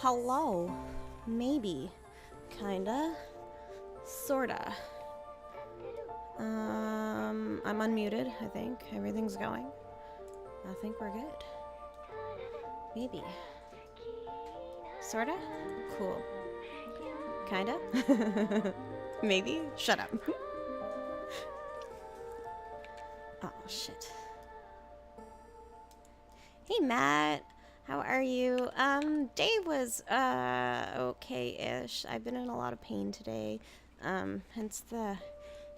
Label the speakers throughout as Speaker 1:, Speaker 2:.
Speaker 1: Hello. Maybe. Kinda. Sorta. I'm unmuted, I think. Everything's going. I think we're good. Maybe. Sorta? Cool. Kinda? Maybe? Shut up. Oh, shit. Hey, Matt. How are you? Day was, okay-ish. I've been in a lot of pain today. Hence the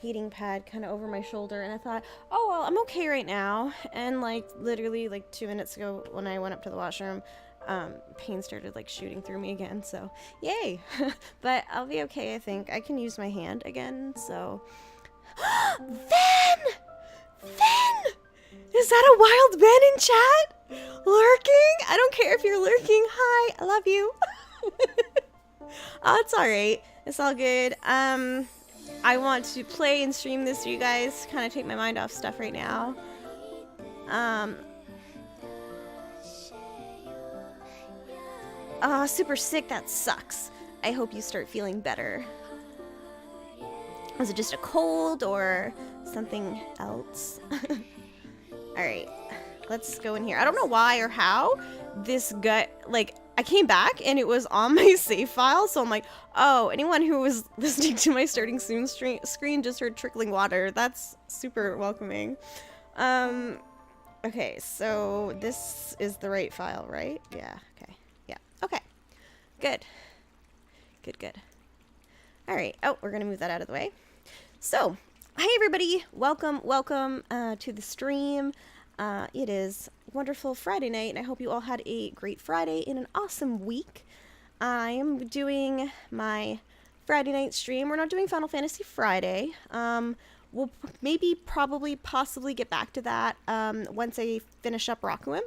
Speaker 1: heating pad kind of over my shoulder, and I thought, oh, well, I'm okay right now. And, like, literally, like, 2 minutes ago when I went up to the washroom, pain started, like, shooting through me again, so yay. But I'll be okay, I think. I can use my hand again, so... Ven! Ven! Is that a wild Ben in chat? Lurking? I don't care if you're lurking. Hi, I love you. Oh, it's alright. It's all good. I want to play and stream this for you guys, kind of take my mind off stuff right now. Super sick, that sucks. I hope you start feeling better. Was it just a cold or something else? Alright, let's go in here. I don't know why or how this gut, like, I came back and it was on my save file, so I'm like, oh, anyone who was listening to my starting soon screen just heard trickling water. That's super welcoming. Okay, so this is the right file, right? Yeah, okay. Yeah, okay. Good. Good. Alright, oh, we're gonna move that out of the way. So, hi everybody, welcome to the stream. It is wonderful Friday night, and I hope you all had a great Friday and an awesome week. I am doing my Friday night stream. We're not doing Final Fantasy Friday. We'll possibly get back to that once I finish up Rakuen.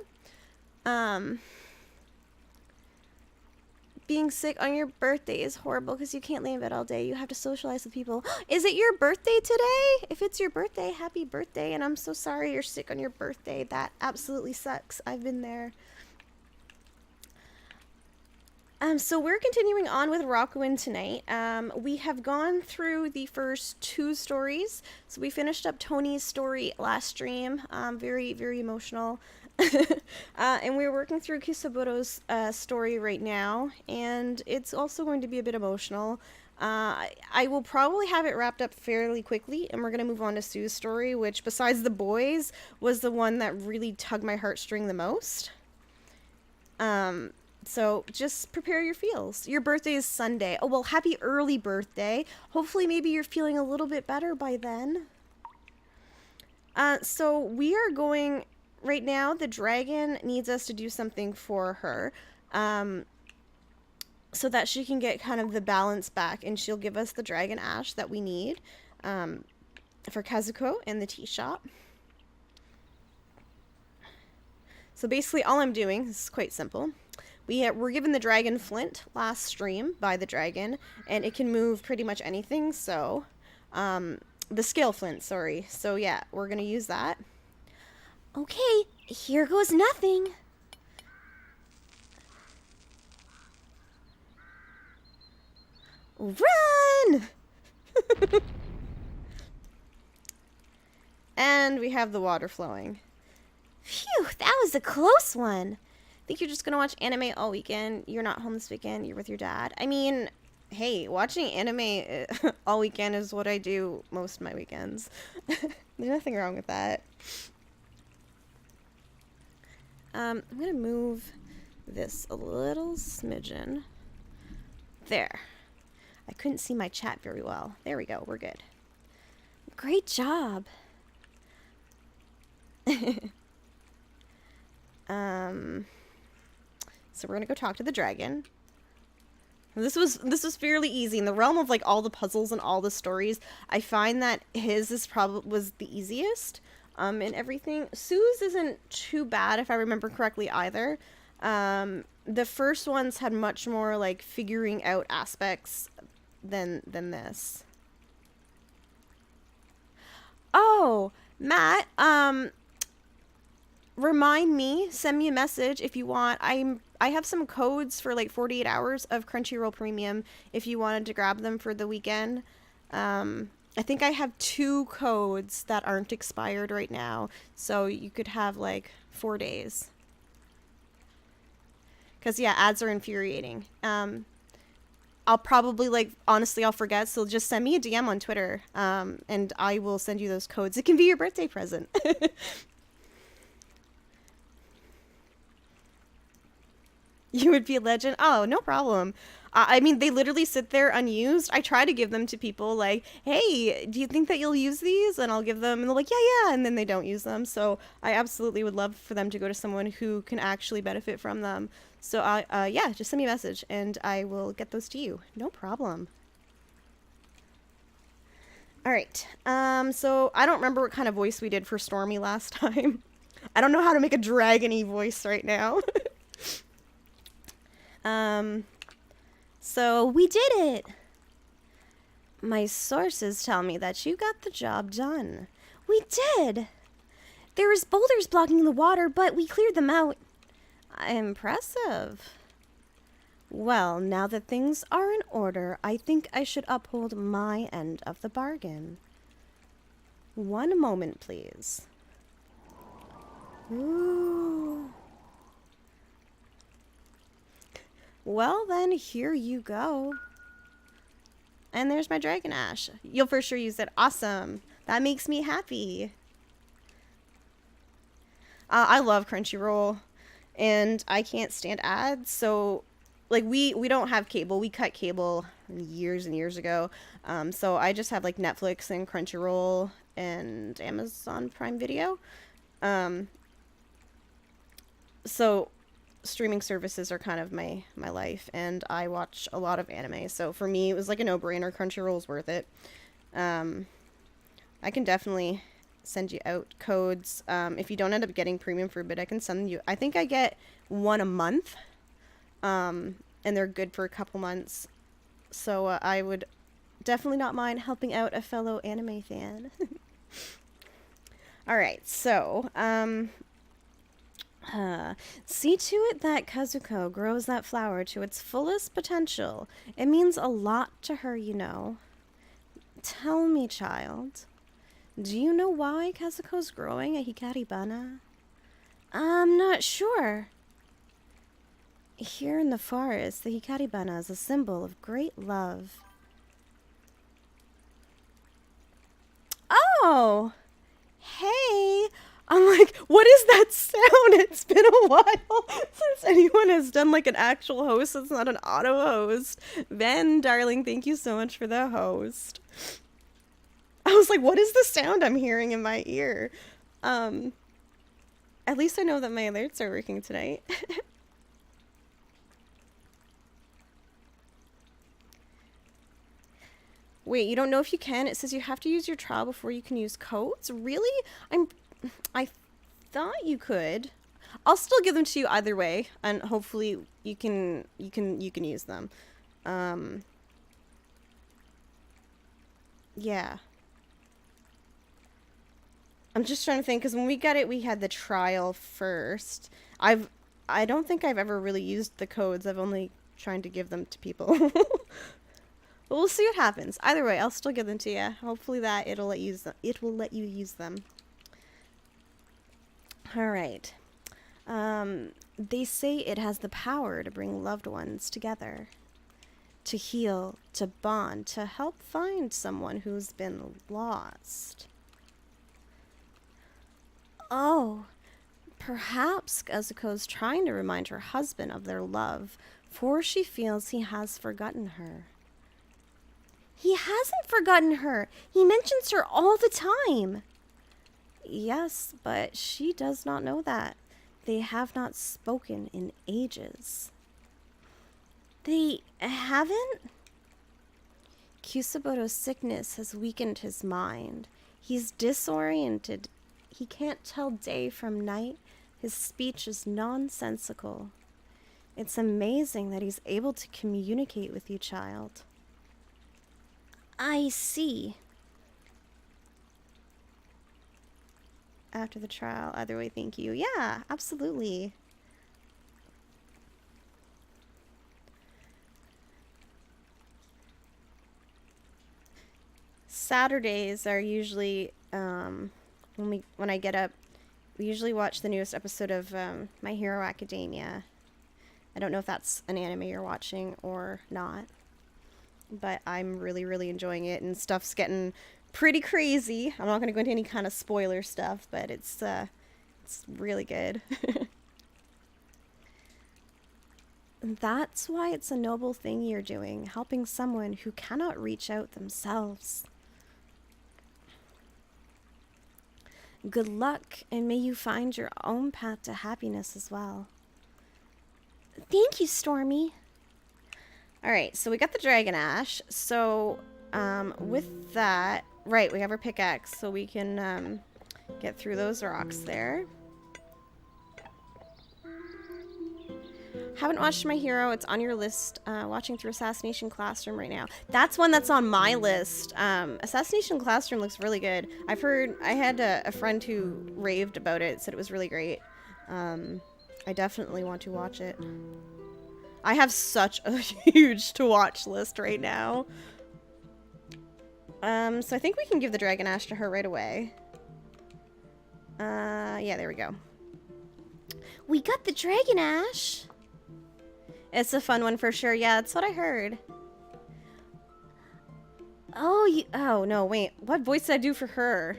Speaker 1: Being sick on your birthday is horrible because you can't lay in bed all day. You have to socialize with people. Is it your birthday today? If it's your birthday, happy birthday. And I'm so sorry you're sick on your birthday. That absolutely sucks. I've been there. So we're continuing on with Rakuen tonight. We have gone through the first 2 stories. So we finished up Tony's story last stream. Very, very emotional. And we're working through Kisaburo's story right now, and it's also going to be a bit emotional. I will probably have it wrapped up fairly quickly, and we're going to move on to Sue's story, which, besides the boys, was the one that really tugged my heartstring the most. So just prepare your feels. Your birthday is Sunday. Oh, well, happy early birthday. Hopefully maybe you're feeling a little bit better by then. So we are going... Right now, the dragon needs us to do something for her, so that she can get kind of the balance back, and she'll give us the dragon ash that we need for Kazuko and the tea shop. So basically, all I'm doing, this is quite simple. We're given the dragon flint last stream by the dragon, and it can move pretty much anything, so, the scale flint, sorry. So yeah, we're gonna use that. Okay, here goes nothing. Run! And we have the water flowing. Phew, that was a close one. Think you're just gonna watch anime all weekend? You're not home this weekend, you're with your dad. I mean, hey, watching anime all weekend is what I do most of my weekends. There's nothing wrong with that. I'm gonna move this a little smidgen. There. I couldn't see my chat very well. There we go, we're good. Great job. So we're gonna go talk to the dragon. This was fairly easy. In the realm of like all the puzzles and all the stories, I find that his was the easiest. And everything. Sue's isn't too bad if I remember correctly either. The first ones had much more like figuring out aspects than this. Oh, Matt, remind me, send me a message if you want. I have some codes for like 48 hours of Crunchyroll Premium if you wanted to grab them for the weekend. I think I have 2 codes that aren't expired right now, so you could have like 4 days. Because, yeah, ads are infuriating. I'll probably, like, honestly, I'll forget, so just send me a DM on Twitter, and I will send you those codes. It can be your birthday present. You would be a legend? Oh, no problem. I mean, they literally sit there unused. I try to give them to people like, hey, do you think that you'll use these? And I'll give them, and they're like, yeah, yeah, and then they don't use them. So I absolutely would love for them to go to someone who can actually benefit from them. So yeah, just send me a message, and I will get those to you. No problem. All right. So I don't remember what kind of voice we did for Stormy last time. I don't know how to make a dragony voice right now. Um, so we did it. My sources tell me that you got the job done. We did. There was boulders blocking the water, but we cleared them out. Impressive. Well, now that things are in order, I think I should uphold my end of the bargain. One moment, please. Ooh. Well, then, here you go. And there's my Dragon Ash. You'll for sure use it. Awesome. That makes me happy. I love Crunchyroll, and I can't stand ads, so, like, we don't have cable. We cut cable years and years ago, so I just have, like, Netflix and Crunchyroll and Amazon Prime Video. So streaming services are kind of my life, and I watch a lot of anime, so for me it was like a no-brainer. Crunchyroll's worth it. I can definitely send you out codes. If you don't end up getting premium for a bit, I can send you, I think I get one a month, and they're good for a couple months, so I would definitely not mind helping out a fellow anime fan. Alright, so see to it that Kazuko grows that flower to its fullest potential. It means a lot to her, you know. Tell me, child, do you know why Kazuko's growing a Hikaribana? I'm not sure. Here in the forest, the Hikaribana is a symbol of great love. Oh! Hey! I'm like, what is that sound? It's been a while since anyone has done like an actual host that's not an auto host. Ben, darling, thank you so much for the host. I was like, what is the sound I'm hearing in my ear? At least I know that my alerts are working tonight. Wait, you don't know if you can? It says you have to use your trial before you can use codes? Really? I thought you could. I'll still give them to you either way, and hopefully you can use them. Yeah. I'm just trying to think, because when we got it, we had the trial first. I don't think I've ever really used the codes. I've only tried to give them to people. But we'll see what happens. Either way, I'll still give them to you. Hopefully that it will let you use them. All right. They say it has the power to bring loved ones together, to heal, to bond, to help find someone who's been lost. Oh, perhaps Kazuko's trying to remind her husband of their love, for she feels he has forgotten her. He hasn't forgotten her. He mentions her all the time. Yes, but she does not know that. They have not spoken in ages. They haven't? Kusaboto's sickness has weakened his mind. He's disoriented. He can't tell day from night. His speech is nonsensical. It's amazing that he's able to communicate with you, child. I see. after the trial. Either way, thank you. Yeah, absolutely. Saturdays are usually when I get up, we usually watch the newest episode of My Hero Academia. I don't know if that's an anime you're watching or not, but I'm really, really enjoying it, and stuff's getting pretty crazy. I'm not going to go into any kind of spoiler stuff, but it's really good. That's why it's a noble thing you're doing, helping someone who cannot reach out themselves. Good luck, and may you find your own path to happiness as well. Thank you, Stormy. Alright, so we got the Dragon Ash. So, with that... Right, we have our pickaxe, so we can, get through those rocks there. Haven't watched My Hero. It's on your list. Watching through Assassination Classroom right now. That's one that's on my list. Assassination Classroom looks really good. I've heard... I had a friend who raved about it, said it was really great. I definitely want to watch it. I have such a huge to-watch list right now. So I think we can give the Dragon Ash to her right away. Yeah, there we go. We got the Dragon Ash! It's a fun one for sure. Yeah, that's what I heard. Oh, oh, no, wait. What voice did I do for her?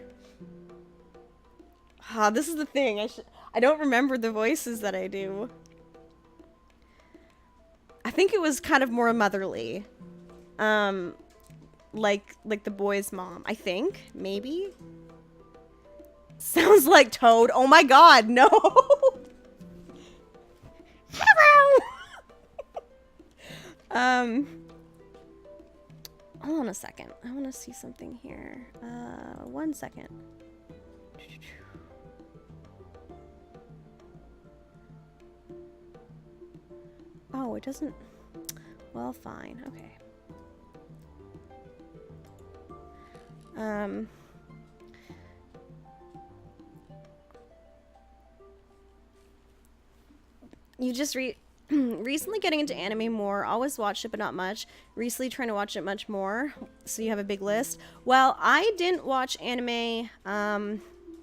Speaker 1: Ah, this is the thing. I don't remember the voices that I do. I think it was kind of more motherly. Like the boy's mom. I think. Maybe. Sounds like Toad. Oh my god, no! Hello! Hold on a second. I want to see something here. 1 second. Oh, it doesn't... Well, fine. Okay. You just recently getting into anime more. Always watched it, but not much. Recently trying to watch it much more. So you have a big list. Well, I didn't watch anime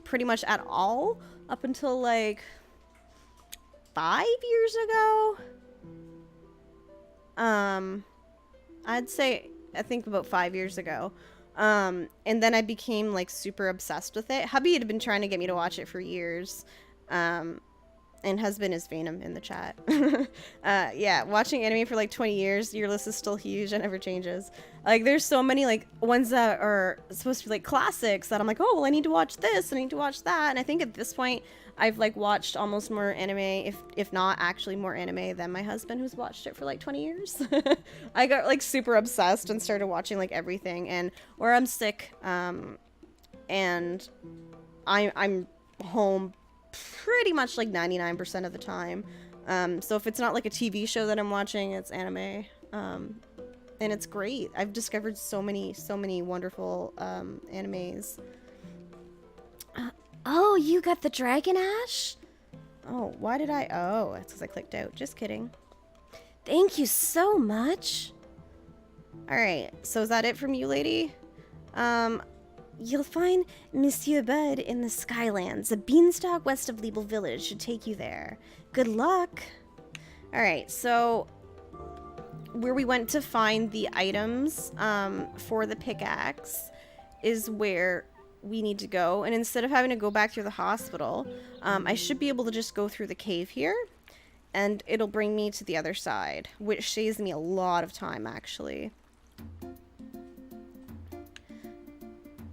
Speaker 1: pretty much at all up until like 5 years ago. I'd say I think about 5 years ago. And then I became like super obsessed with it. Hubby had been trying to get me to watch it for years. And husband is Venom in the chat. Yeah, watching anime for like 20 years, your list is still huge and never changes. Like, there's so many like ones that are supposed to be like classics that I'm like, oh, well, I need to watch this, I need to watch that. And I think at this point, I've like watched almost more anime, if not actually more anime than my husband, who's watched it for like 20 years. I got like super obsessed and started watching like everything. And where I'm sick, and I'm home pretty much like 99% of the time. So if it's not like a TV show that I'm watching, it's anime. And it's great. I've discovered so many wonderful animes. Oh, you got the Dragon Ash? Oh, why did I? Oh, it's because I clicked out. Just kidding. Thank you so much. Alright, so is that it from you, lady? You'll find Monsieur Bud in the Skylands. A beanstalk west of Liebel Village should take you there. Good luck. Alright, so where we went to find the items for the pickaxe is where we need to go. And instead of having to go back through the hospital, I should be able to just go through the cave here. And it'll bring me to the other side, which saves me a lot of time, actually.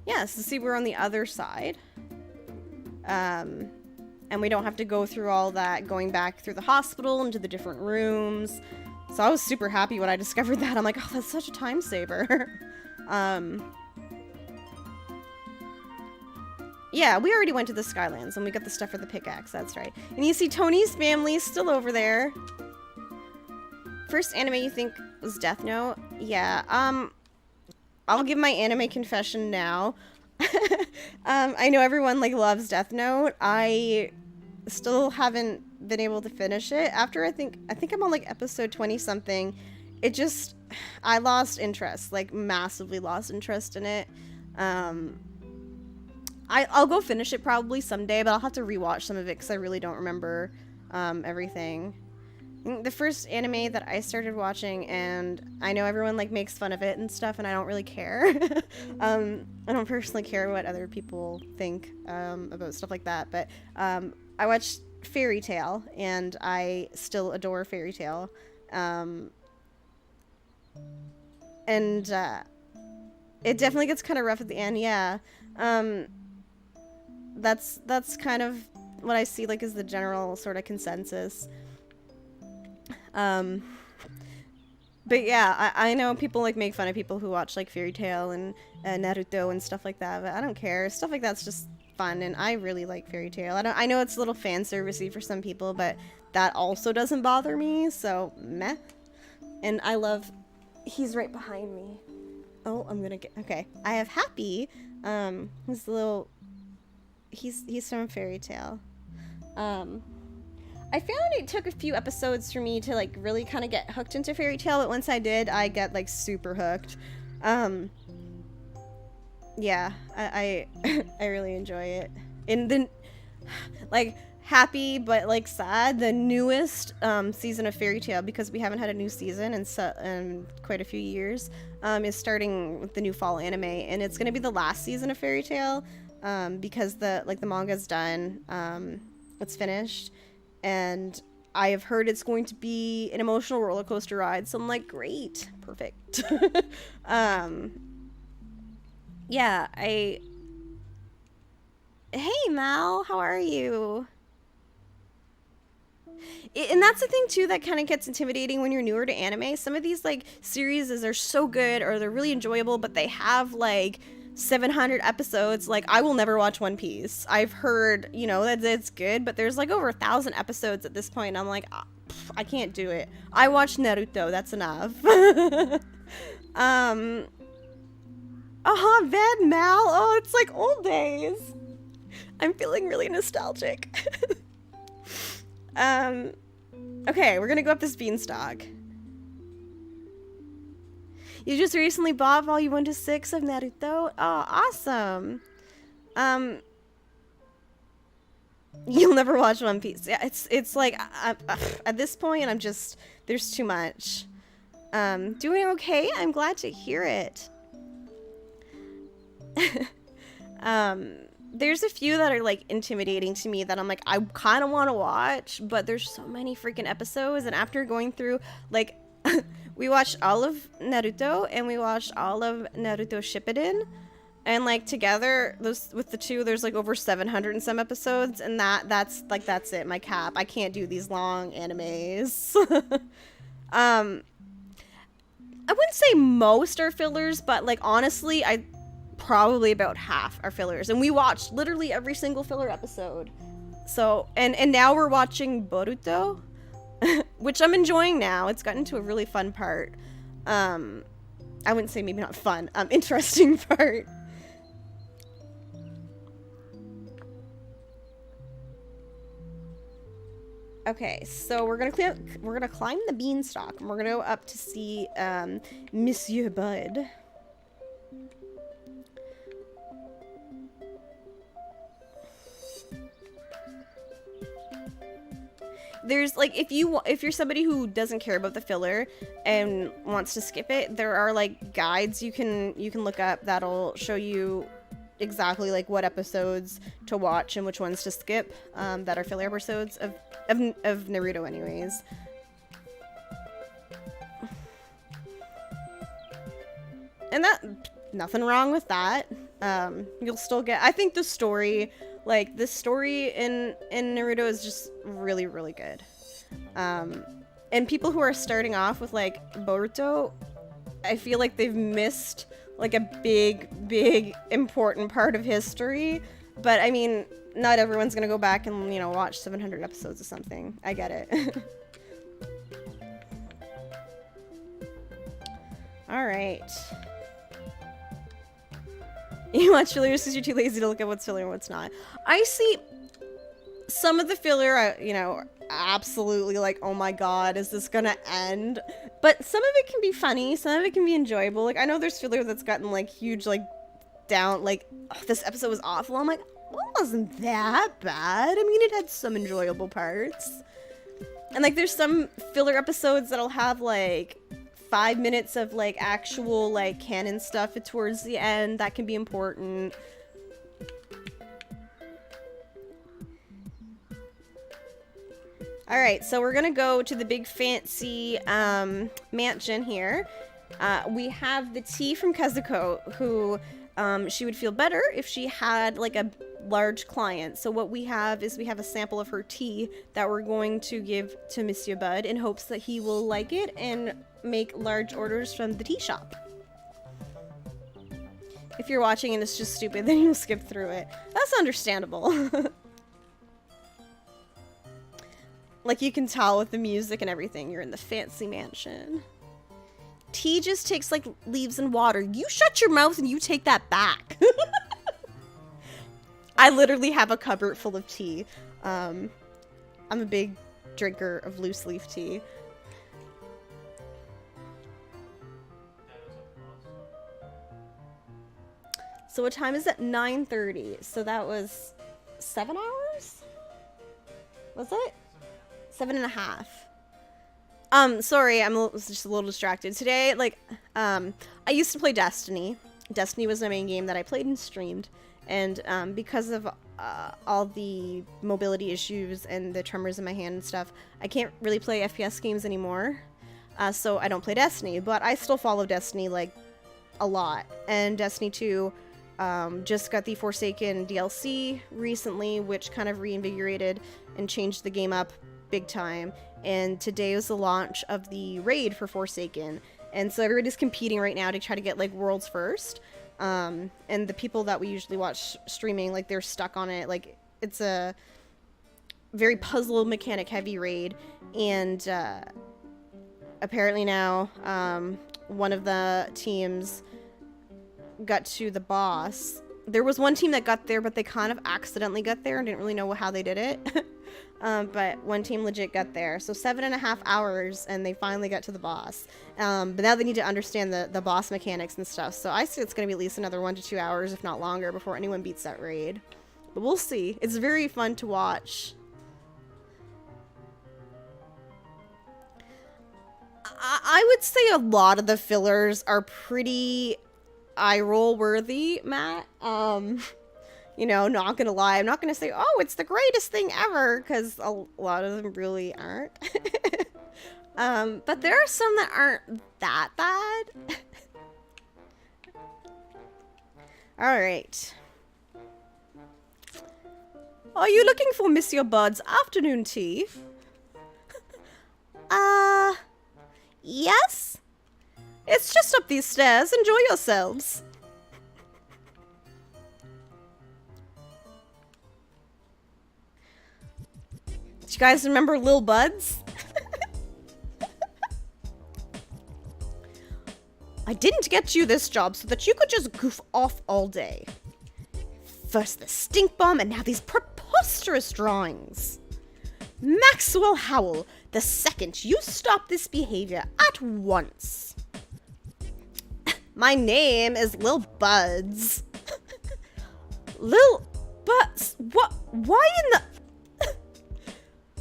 Speaker 1: Yeah, so see, we're on the other side. And we don't have to go through all that, going back through the hospital into the different rooms. So I was super happy when I discovered that. I'm like, oh, that's such a time saver. Yeah, we already went to the Skylands and we got the stuff for the pickaxe, that's right. And you see Tony's family still over there. First anime you think was Death Note? Yeah, I'll give my anime confession now. I know everyone like loves Death Note. I still haven't been able to finish it. After I think I'm on like episode 20 something. It just I lost interest, like massively lost interest in it. Um I'll go finish it probably someday, but I'll have to rewatch some of it because I really don't remember everything. The first anime that I started watching, and I know everyone like makes fun of it and stuff, and I don't really care. I don't personally care what other people think about stuff like that, but I watched Fairy Tale, and I still adore Fairy Tale. Um, and it definitely gets kind of rough at the end, yeah. Um, that's kind of what I see like as the general sort of consensus. Um, but yeah, I know people like make fun of people who watch like Fairy Tale and Naruto and stuff like that, but I don't care. Stuff like that's just fun, and I really like Fairy Tale. I know it's a little fan servicey for some people, but that also doesn't bother me. So meh. And I love. He's right behind me. Oh, I'm gonna get okay. I have Happy. He's a little. He's from Fairy Tale. I found it took a few episodes for me to like really kind of get hooked into Fairy Tale, but once I did, I get like super hooked. Yeah, I I really enjoy it. And then like happy but like sad, the newest season of Fairy Tale, because we haven't had a new season in quite a few years, is starting with the new fall anime, and it's gonna be the last season of Fairy Tale, because the manga's done, it's finished. And I have heard it's going to be an emotional roller coaster ride. So I'm like, great, perfect. Yeah, Hey Mal, how are you? And that's the thing too that kind of gets intimidating when you're newer to anime. Some of these like series are so good or they're really enjoyable, but they have like 700 episodes. Like I will never watch One Piece. I've heard, that it's good, but there's like over 1,000 episodes at this point. And I'm like, I can't do it. I watched Naruto. That's enough. Bad Mal. Oh, it's like old days. I'm feeling really nostalgic. Okay, we're gonna go up this beanstalk. You just recently bought volume 1 to 6 of Naruto? Oh, awesome. You'll never watch One Piece. Yeah, it's like, at this point, there's too much. Doing okay? I'm glad to hear it. There's a few that are like intimidating to me that I'm like, I kind of want to watch, but there's so many freaking episodes. And after going through like, we watched all of Naruto and we watched all of Naruto Shippuden, and like together those with the two, there's like over 700 and some episodes, and that's it, my cap. I can't do these long animes. I wouldn't say most are fillers, but like honestly, probably about half are fillers, and we watched literally every single filler episode. So and now we're watching Boruto, which I'm enjoying now. It's gotten to a really fun part. I wouldn't say maybe not fun, interesting part. Okay, so we're gonna climb the beanstalk, and we're gonna go up to see Monsieur Bud. There's like, if you're somebody who doesn't care about the filler and wants to skip it, there are like guides you can look up that'll show you exactly like what episodes to watch and which ones to skip, that are filler episodes of Naruto anyways. And nothing wrong with that. You'll still get, I think the story in Naruto is just really, really good. And people who are starting off with like Boruto, I feel like they've missed like a big important part of history. But I mean, not everyone's gonna go back and watch 700 episodes of something. I get it. All right. You watch fillers because you're too lazy to look at what's filler and what's not. I see some of the filler, you know, absolutely like, oh my god, is this gonna end? But some of it can be funny, some of it can be enjoyable. Like, I know there's filler that's gotten like huge, like, down, like, oh, this episode was awful. I'm like, well, it wasn't that bad. I mean, it had some enjoyable parts. And like, there's some filler episodes that'll have like 5 minutes of like actual like canon stuff towards the end that can be important. Alright, so we're gonna go to the big fancy mansion here. We have the tea from Kazuko, who she would feel better if she had like a large client. So what we have is we have a sample of her tea that we're going to give to Monsieur Bud in hopes that he will like it and make large orders from the tea shop. If you're watching and it's just stupid, then you'll skip through it. That's understandable. Like, you can tell with the music and everything, you're in the fancy mansion. Tea just takes, like, leaves and water. You shut your mouth and you take that back. I literally have a cupboard full of tea. I'm a big drinker of loose leaf tea. So what time is it? 9:30. So that was 7 hours? Was it? 7.5. Sorry, was just a little distracted. Today, like, I used to play Destiny. Destiny was the main game that I played and streamed. And, because of, all the mobility issues and the tremors in my hand and stuff, I can't really play FPS games anymore. So I don't play Destiny, but I still follow Destiny, like, a lot. And Destiny 2, just got the Forsaken DLC recently, which kind of reinvigorated and changed the game up big time. And today was the launch of the raid for Forsaken, and so everybody's competing right now to try to get like worlds first. And the people that we usually watch streaming, like, they're stuck on it. Like, it's a very puzzle mechanic heavy raid, and apparently now one of the teams got to the boss. There was one team that got there, but they kind of accidentally got there and didn't really know how they did it. But one team legit got there. So 7.5 hours, and they finally got to the boss. But now they need to understand the boss mechanics and stuff. So I see it's going to be at least another 1 to 2 hours, if not longer, before anyone beats that raid. But we'll see. It's very fun to watch. I would say a lot of the fillers are pretty eye roll worthy, Matt. You know, not gonna lie, I'm not gonna say, oh, it's the greatest thing ever, because a lot of them really aren't. But there are some that aren't that bad. Alright. Are you looking for Monsieur Bud's afternoon tea? Yes? It's just up these stairs. Enjoy yourselves. Do you guys remember Lil Buds? I didn't get you this job so that you could just goof off all day. First the stink bomb, and now these preposterous drawings. Maxwell Howell, the second you stop this behavior at once. My name is Lil Buds. Lil Buds? What? Why in the...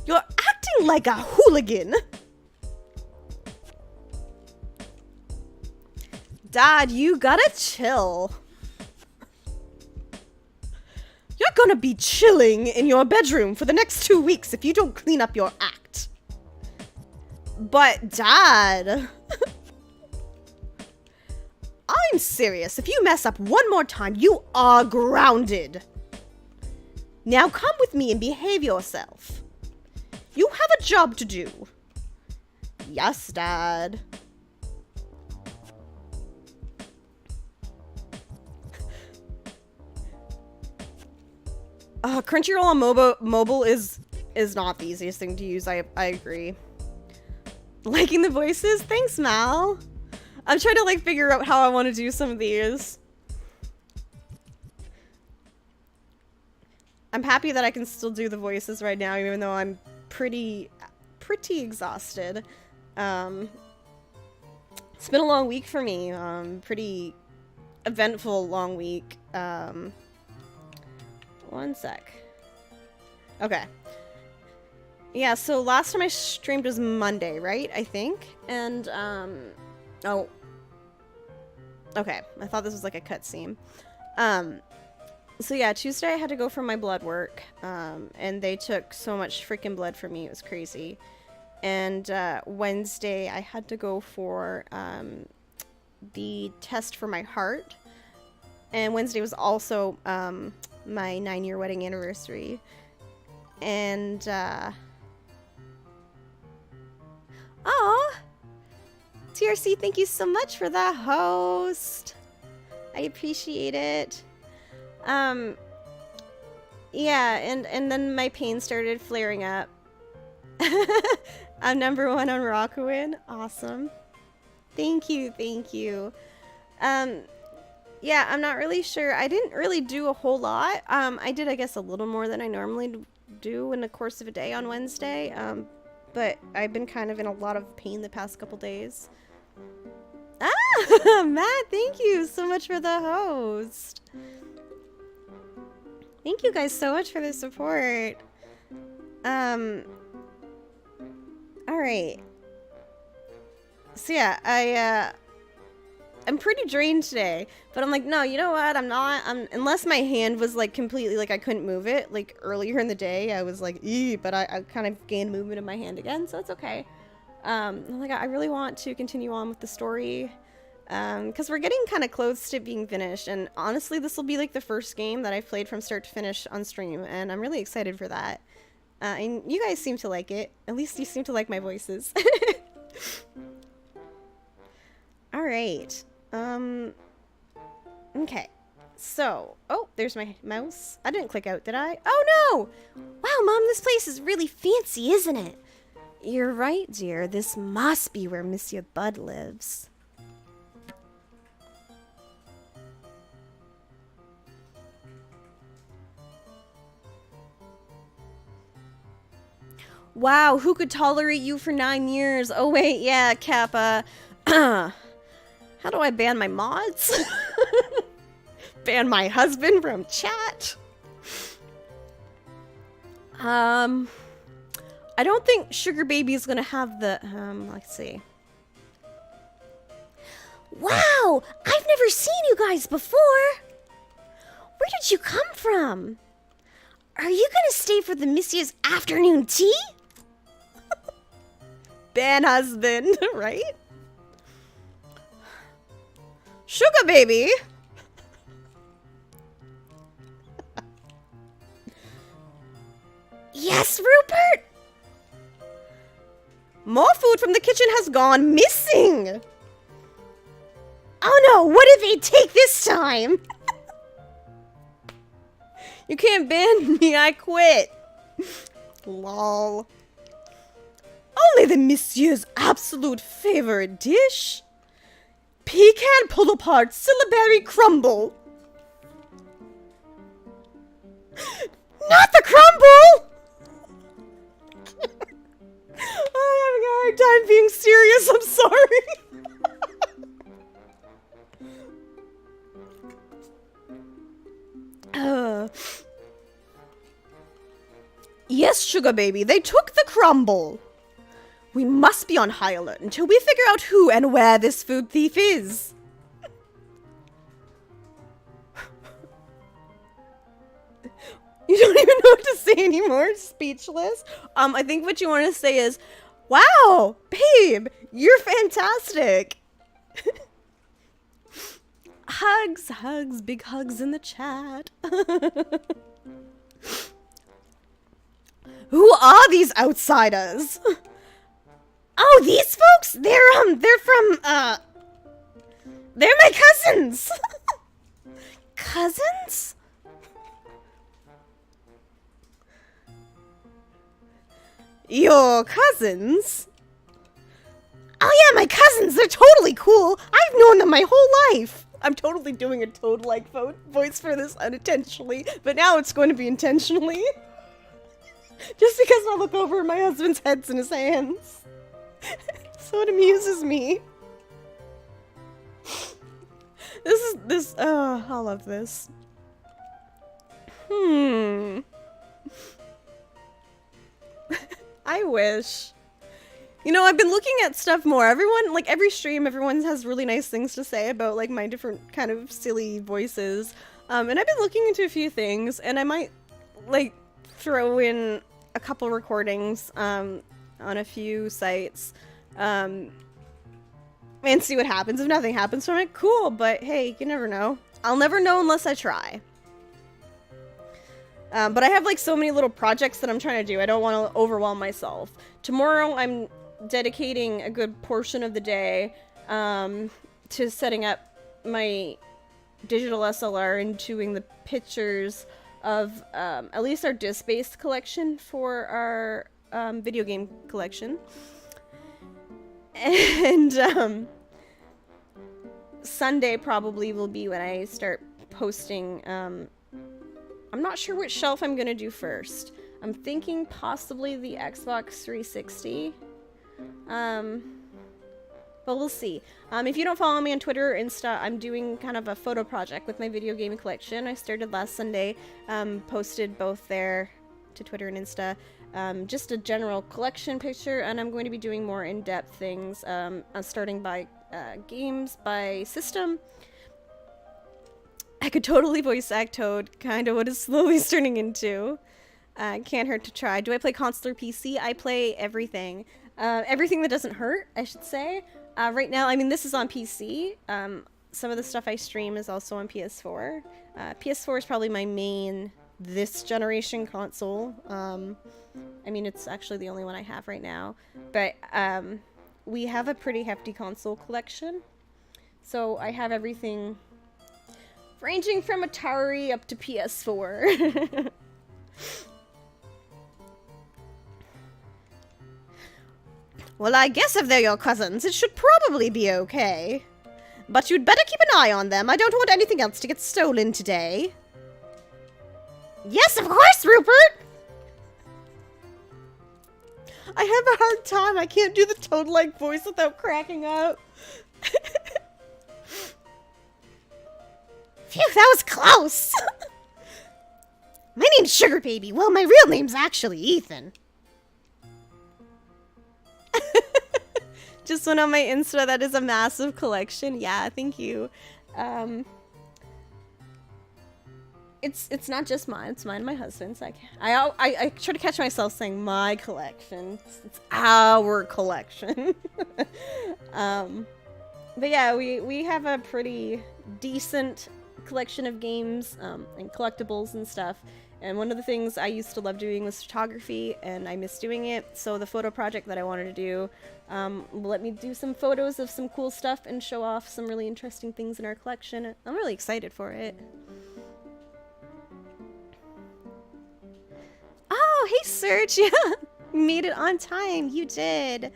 Speaker 1: You're acting like a hooligan. Dad, you gotta chill. You're gonna be chilling in your bedroom for the next 2 weeks if you don't clean up your act. But, Dad... I'm serious. If you mess up one more time, you are grounded. Now come with me and behave yourself. You have a job to do. Yes, Dad. Crunchyroll on mobile is not the easiest thing to use. I agree. Liking the voices? Thanks, Mal. I'm trying to like figure out how I want to do some of these. I'm happy that I can still do the voices right now, even though I'm pretty exhausted. It's been a long week for me. Pretty eventful long week. One sec. Okay. Yeah, so last time I streamed was Monday, right? I think. And, oh. Okay, I thought this was like a cutscene. So yeah, Tuesday I had to go for my blood work, and they took so much freaking blood from me, it was crazy. And Wednesday I had to go for the test for my heart, and Wednesday was also my 9-year wedding anniversary. And oh, TRC, thank you so much for the host. I appreciate it. Yeah, and then my pain started flaring up. I'm number 1 on Rakuen. Awesome. Thank you, thank you. Yeah, I'm not really sure. I didn't really do a whole lot. I did, I guess, a little more than I normally do in the course of a day on Wednesday. But I've been kind of in a lot of pain the past couple days. Ah, Matt, thank you so much for the host. Thank you guys so much for the support. Alright. So yeah, I'm pretty drained today, but I'm like, no, you know what, I'm not, unless my hand was like completely, like I couldn't move it, like earlier in the day, I was like, eee, but I kind of gained movement in my hand again, so it's okay. Like, I really want to continue on with the story, because we're getting kind of close to being finished, and honestly, this will be like the first game that I've played from start to finish on stream, and I'm really excited for that. And you guys seem to like it. At least you seem to like my voices. Alright. Okay. So, oh, there's my mouse. I didn't click out, did I? Oh no! Wow, Mom, this place is really fancy, isn't it? You're right, dear. This must be where Monsieur Bud lives. Wow, who could tolerate you for 9 years? Oh wait, yeah, Kappa. How do I ban my mods? Ban my husband from chat? I don't think Sugar Baby's gonna have the, let's see. Wow, I've never seen you guys before. Where did you come from? Are you gonna stay for the Monsieur's afternoon tea? Ban husband, right? Sugar Baby. Yes, Rupert? More food from the kitchen has gone missing. Oh no, what did they take this time? You can't ban me, I quit. Lol. Only the Monsieur's absolute favorite dish. Pecan pull-apart syllabary crumble. Not the crumble! I'm having a hard time being serious, I'm sorry. Yes, Sugar Baby, they took the crumble. We must be on high alert until we figure out who and where this food thief is. You don't even know what to say anymore? Speechless? I think what you want to say is, wow, babe, you're fantastic. Hugs, hugs, big hugs in the chat. Who are these outsiders? Oh, these folks? They're from, they're my cousins. Cousins? Your cousins? Oh yeah, my cousins, they're totally cool. I've known them my whole life. I'm totally doing a Toad-like voice for this unintentionally, but now it's going to be intentionally. Just because I look over my husband's head's in his hands. So it amuses me. I love this. I wish. You know, I've been looking at stuff more. Everyone, like every stream, everyone has really nice things to say about like my different kind of silly voices. And I've been looking into a few things, and I might like throw in a couple recordings on a few sites and see what happens. If nothing happens from it, cool, but hey, you never know. I'll never know unless I try. But I have like so many little projects that I'm trying to do. I don't want to overwhelm myself. Tomorrow I'm dedicating a good portion of the day to setting up my digital SLR and doing the pictures of at least our disc-based collection for our video game collection. And Sunday probably will be when I start posting. I'm not sure which shelf I'm gonna do first. I'm thinking possibly the Xbox 360. But we'll see. If you don't follow me on Twitter or Insta, I'm doing kind of a photo project with my video game collection. I started last Sunday, posted both there to Twitter and Insta. Just a general collection picture, and I'm going to be doing more in-depth things, starting by games, by system. I could totally voice act Toad, kind of what it's slowly turning into. Can't hurt to try. Do I play console or PC? I play everything. Everything that doesn't hurt, I should say. Right now, I mean, this is on PC. Some of the stuff I stream is also on PS4. PS4 is probably my main this generation console. I mean, it's actually the only one I have right now. But we have a pretty hefty console collection. So I have everything ranging from Atari up to PS4. Well, I guess if they're your cousins, it should probably be okay. But you'd better keep an eye on them. I don't want anything else to get stolen today. Yes, of course, Rupert! I have a hard time. I can't do the Toad-like voice without cracking up. Phew, that was close! My name's Sugar Baby. Well, my real name's actually Ethan. Just went on my Insta. That is a massive collection. Yeah, thank you. It's not just mine. It's mine and my husband's. I try to catch myself saying my collection. It's our collection. But yeah, we have a pretty decent collection of games and collectibles and stuff. And one of the things I used to love doing was photography, and I miss doing it. So the photo project that I wanted to do will let me do some photos of some cool stuff and show off some really interesting things in our collection. I'm really excited for it. Oh, hey, Serge. Yeah, you made it on time. You did.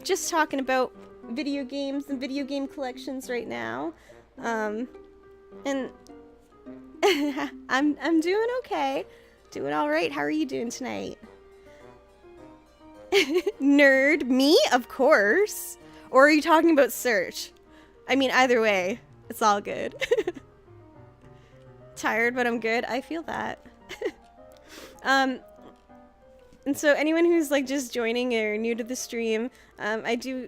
Speaker 1: Just talking about video games and video game collections right now. And I'm doing okay. Doing all right. How are you doing tonight? Nerd. Me? Of course. Or are you talking about Serge? I mean, either way, it's all good. Tired, but I'm good. I feel that. And so anyone who's like just joining or new to the stream, I do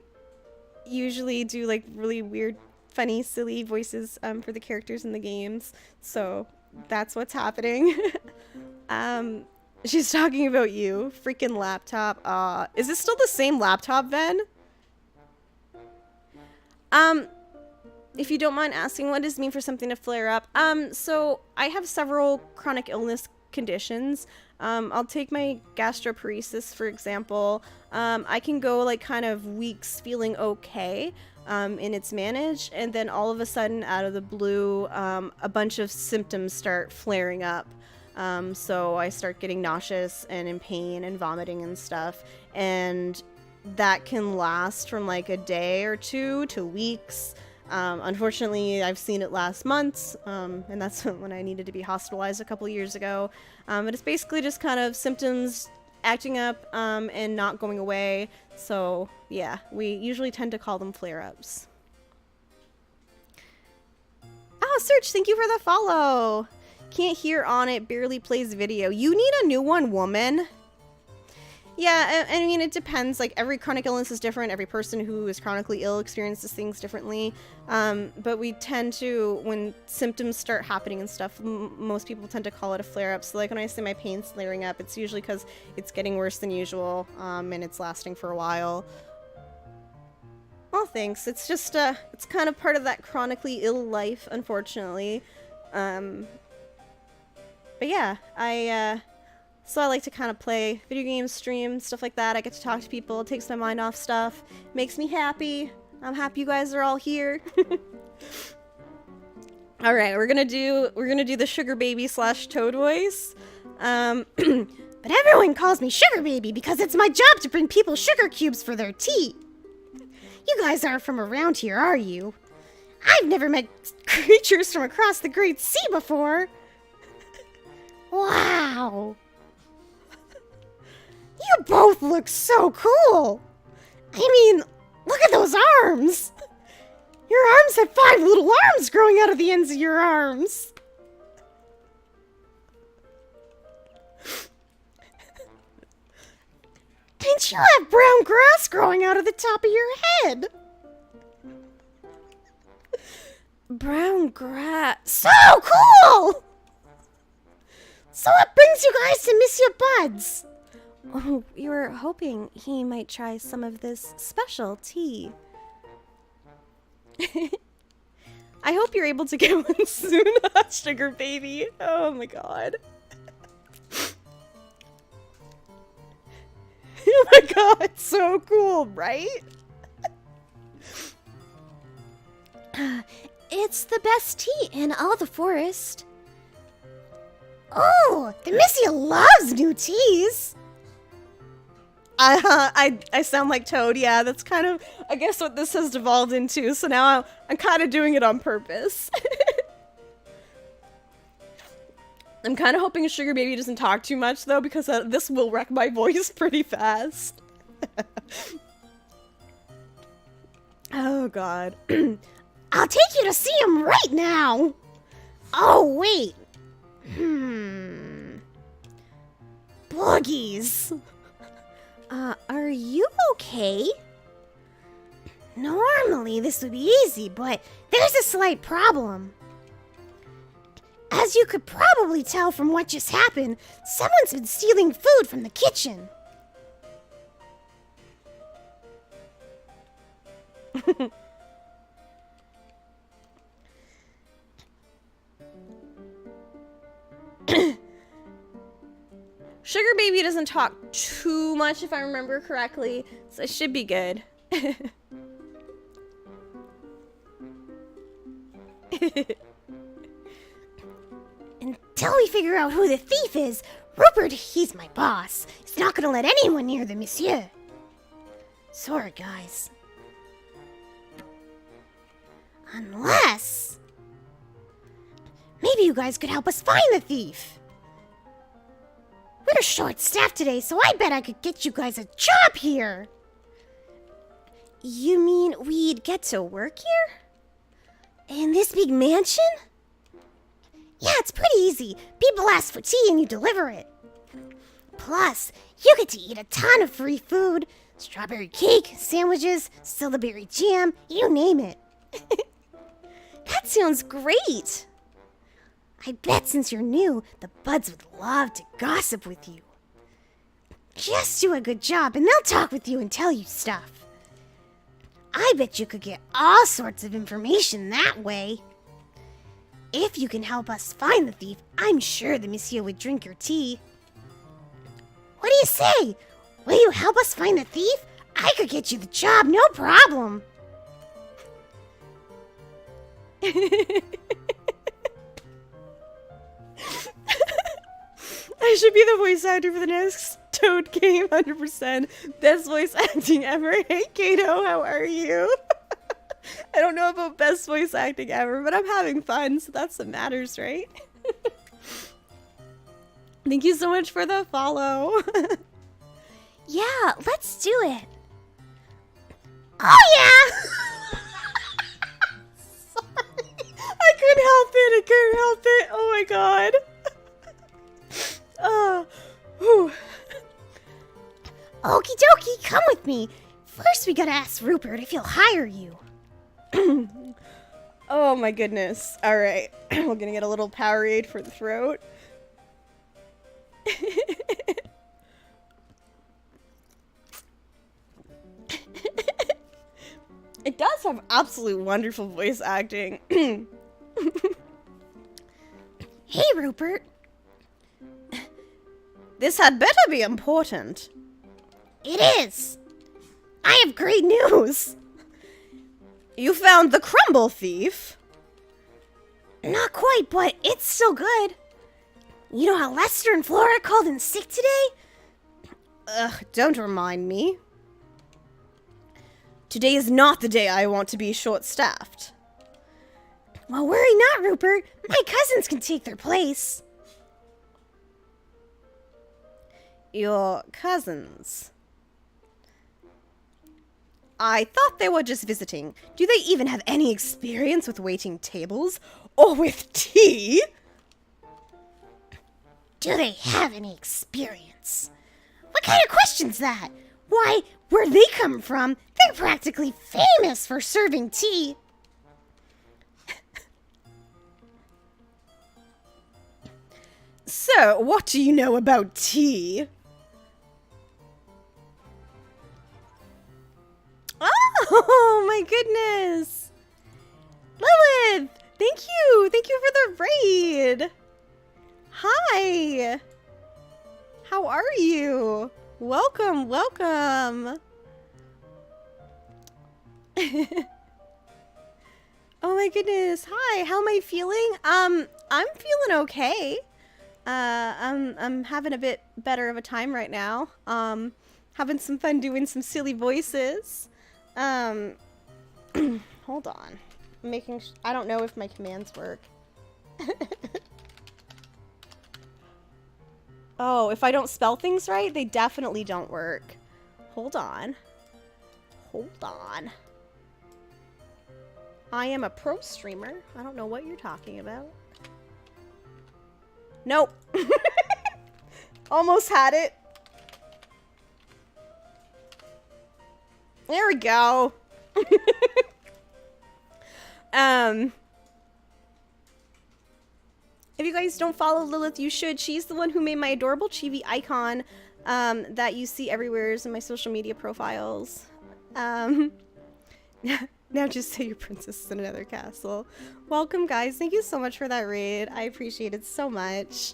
Speaker 1: usually do like really weird, funny, silly voices for the characters in the games. So that's what's happening. She's talking about you. Freaking laptop. Is this still the same laptop, Ven? If you don't mind asking, what does it mean for something to flare up? So I have several chronic illness conditions. I'll take my gastroparesis, for example. I can go like kind of weeks feeling okay, and it's managed, and then all of a sudden, out of the blue, a bunch of symptoms start flaring up. So I start getting nauseous and in pain and vomiting and stuff, and that can last from like a day or two to weeks. Unfortunately, I've seen it last month, and that's when I needed to be hospitalized a couple years ago. But it's basically just kind of symptoms acting up and not going away. So yeah, we usually tend to call them flare-ups. Oh, Search, thank you for the follow. Can't hear on it, barely plays video. You need a new one, woman. Yeah, I mean, it depends. Like, every chronic illness is different. Every person who is chronically ill experiences things differently. But we tend to, when symptoms start happening and stuff, most people tend to call it a flare-up. So, like, when I say my pain's flaring up, it's usually because it's getting worse than usual, and it's lasting for a while. Well, thanks. It's just, it's kind of part of that chronically ill life, unfortunately. But yeah, so I like to kind of play video games, stream, stuff like that. I get to talk to people, it takes my mind off stuff, makes me happy. I'm happy you guys are all here. All right, we're gonna do the sugar baby / toad voice. But everyone calls me sugar baby because it's my job to bring people sugar cubes for their tea. You guys aren't from around here, are you? I've never met creatures from across the Great Sea before. Wow. You both look so cool! I mean, look at those arms! Your arms have 5 little arms growing out of the ends of your arms! And you have brown grass growing out of the top of your head! Brown grass. So cool! So what brings you guys to Monsieur Buds? Oh, we were hoping he might try some of this special tea. I hope you're able to get one soon, sugar baby. Oh my god. Oh my god, so cool, right? It's the best tea in all the forest. Oh, the Missy loves new teas. I sound like Toad, yeah, that's kind of, I guess, what this has devolved into, so now I'm kind of doing it on purpose. I'm kind of hoping Sugar Baby doesn't talk too much, though, because this will wreck my voice pretty fast. Oh, God. I'll take you to see him right now! Oh, wait. Boogies. Are you okay? Normally this would be easy, but there's a slight problem. As you could probably tell from what just happened, someone's been stealing food from the kitchen. Sugar Baby doesn't talk too much, if I remember correctly, so it should be good. Until we figure out who the thief is, Rupert, he's my boss. He's not gonna let anyone near the monsieur. Sorry, guys. Unless... maybe you guys could help us find the thief. We're short-staffed today, so I bet I could get you guys a job here. You mean we'd get to work here? In this big mansion? Yeah, it's pretty easy. People ask for tea and you deliver it. Plus, you get to eat a ton of free food. Strawberry cake, sandwiches, strawberry jam, you name it. That sounds great. I bet since you're new, the buds would love to gossip with you. Just do a good job and they'll talk with you and tell you stuff. I bet you could get all sorts of information that way. If you can help us find the thief, I'm sure the monsieur would drink your tea. What do you say? Will you help us find the thief? I could get you the job, no problem. I should be the voice actor for the next Toad game, 100%. Best voice acting ever. Hey, Kato, how are you? I don't know about best voice acting ever, but I'm having fun, so that's what matters, right? Thank you so much for the follow.
Speaker 2: Yeah, let's do it. Oh yeah!
Speaker 1: Sorry. I couldn't help it. I couldn't help it. Oh my god. Whew.
Speaker 2: Okie dokie, come with me. First we gotta ask Rupert if he'll hire you.
Speaker 1: Oh my goodness. Alright. We're gonna get a little Powerade for the throat. It does have absolute wonderful voice acting.
Speaker 2: Hey, Rupert.
Speaker 1: This had better be important.
Speaker 2: It is. I have great news.
Speaker 1: You found the crumble thief?
Speaker 2: Not quite, but it's still good. You know how Lester and Flora called in sick today?
Speaker 1: Ugh, don't remind me. Today is not the day I want to be short-staffed.
Speaker 2: Well, worry not, Rupert. My cousins can take their place.
Speaker 1: Your cousins? I thought they were just visiting. Do they even have any experience with waiting tables? Or with tea?
Speaker 2: Do they have any experience? What kind of question's that? Why, where they come from, they're practically famous for serving tea.
Speaker 1: So, what do you know about tea? Oh my goodness! Lilith! Thank you! Thank you for the raid! Hi! How are you? Welcome, welcome! Oh my goodness, hi, how am I feeling? I'm feeling okay. I'm having a bit better of a time right now. Having some fun doing some silly voices. Hold on. I don't know if my commands work. Oh, if I don't spell things right, they definitely don't work. Hold on. Hold on. I am a pro streamer. I don't know what you're talking about. Nope. Almost had it. There we go. If you guys don't follow Lilith, you should. She's the one who made my adorable chibi icon that you see everywhere in my social media profiles. Now just say your princess in another castle. Welcome, guys. Thank you so much for that raid. I appreciate it so much.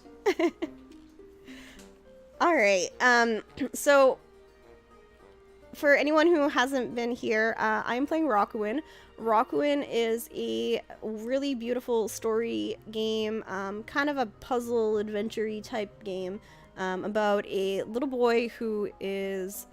Speaker 1: Alright, so for anyone who hasn't been here, I'm playing Rakuen. Rakuen is a really beautiful story game, kind of a puzzle adventure-y type game, about a little boy who is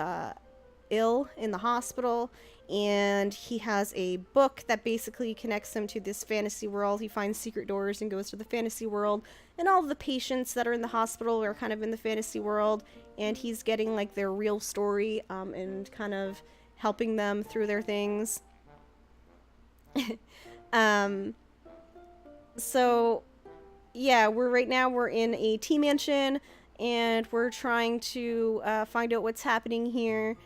Speaker 1: ill in the hospital, and he has a book that basically connects him to this fantasy world. He finds secret doors and goes to the fantasy world, and all of the patients that are in the hospital are kind of in the fantasy world, and he's getting like their real story and kind of helping them through their things. So yeah, we're in a tea mansion, and we're trying to find out what's happening here.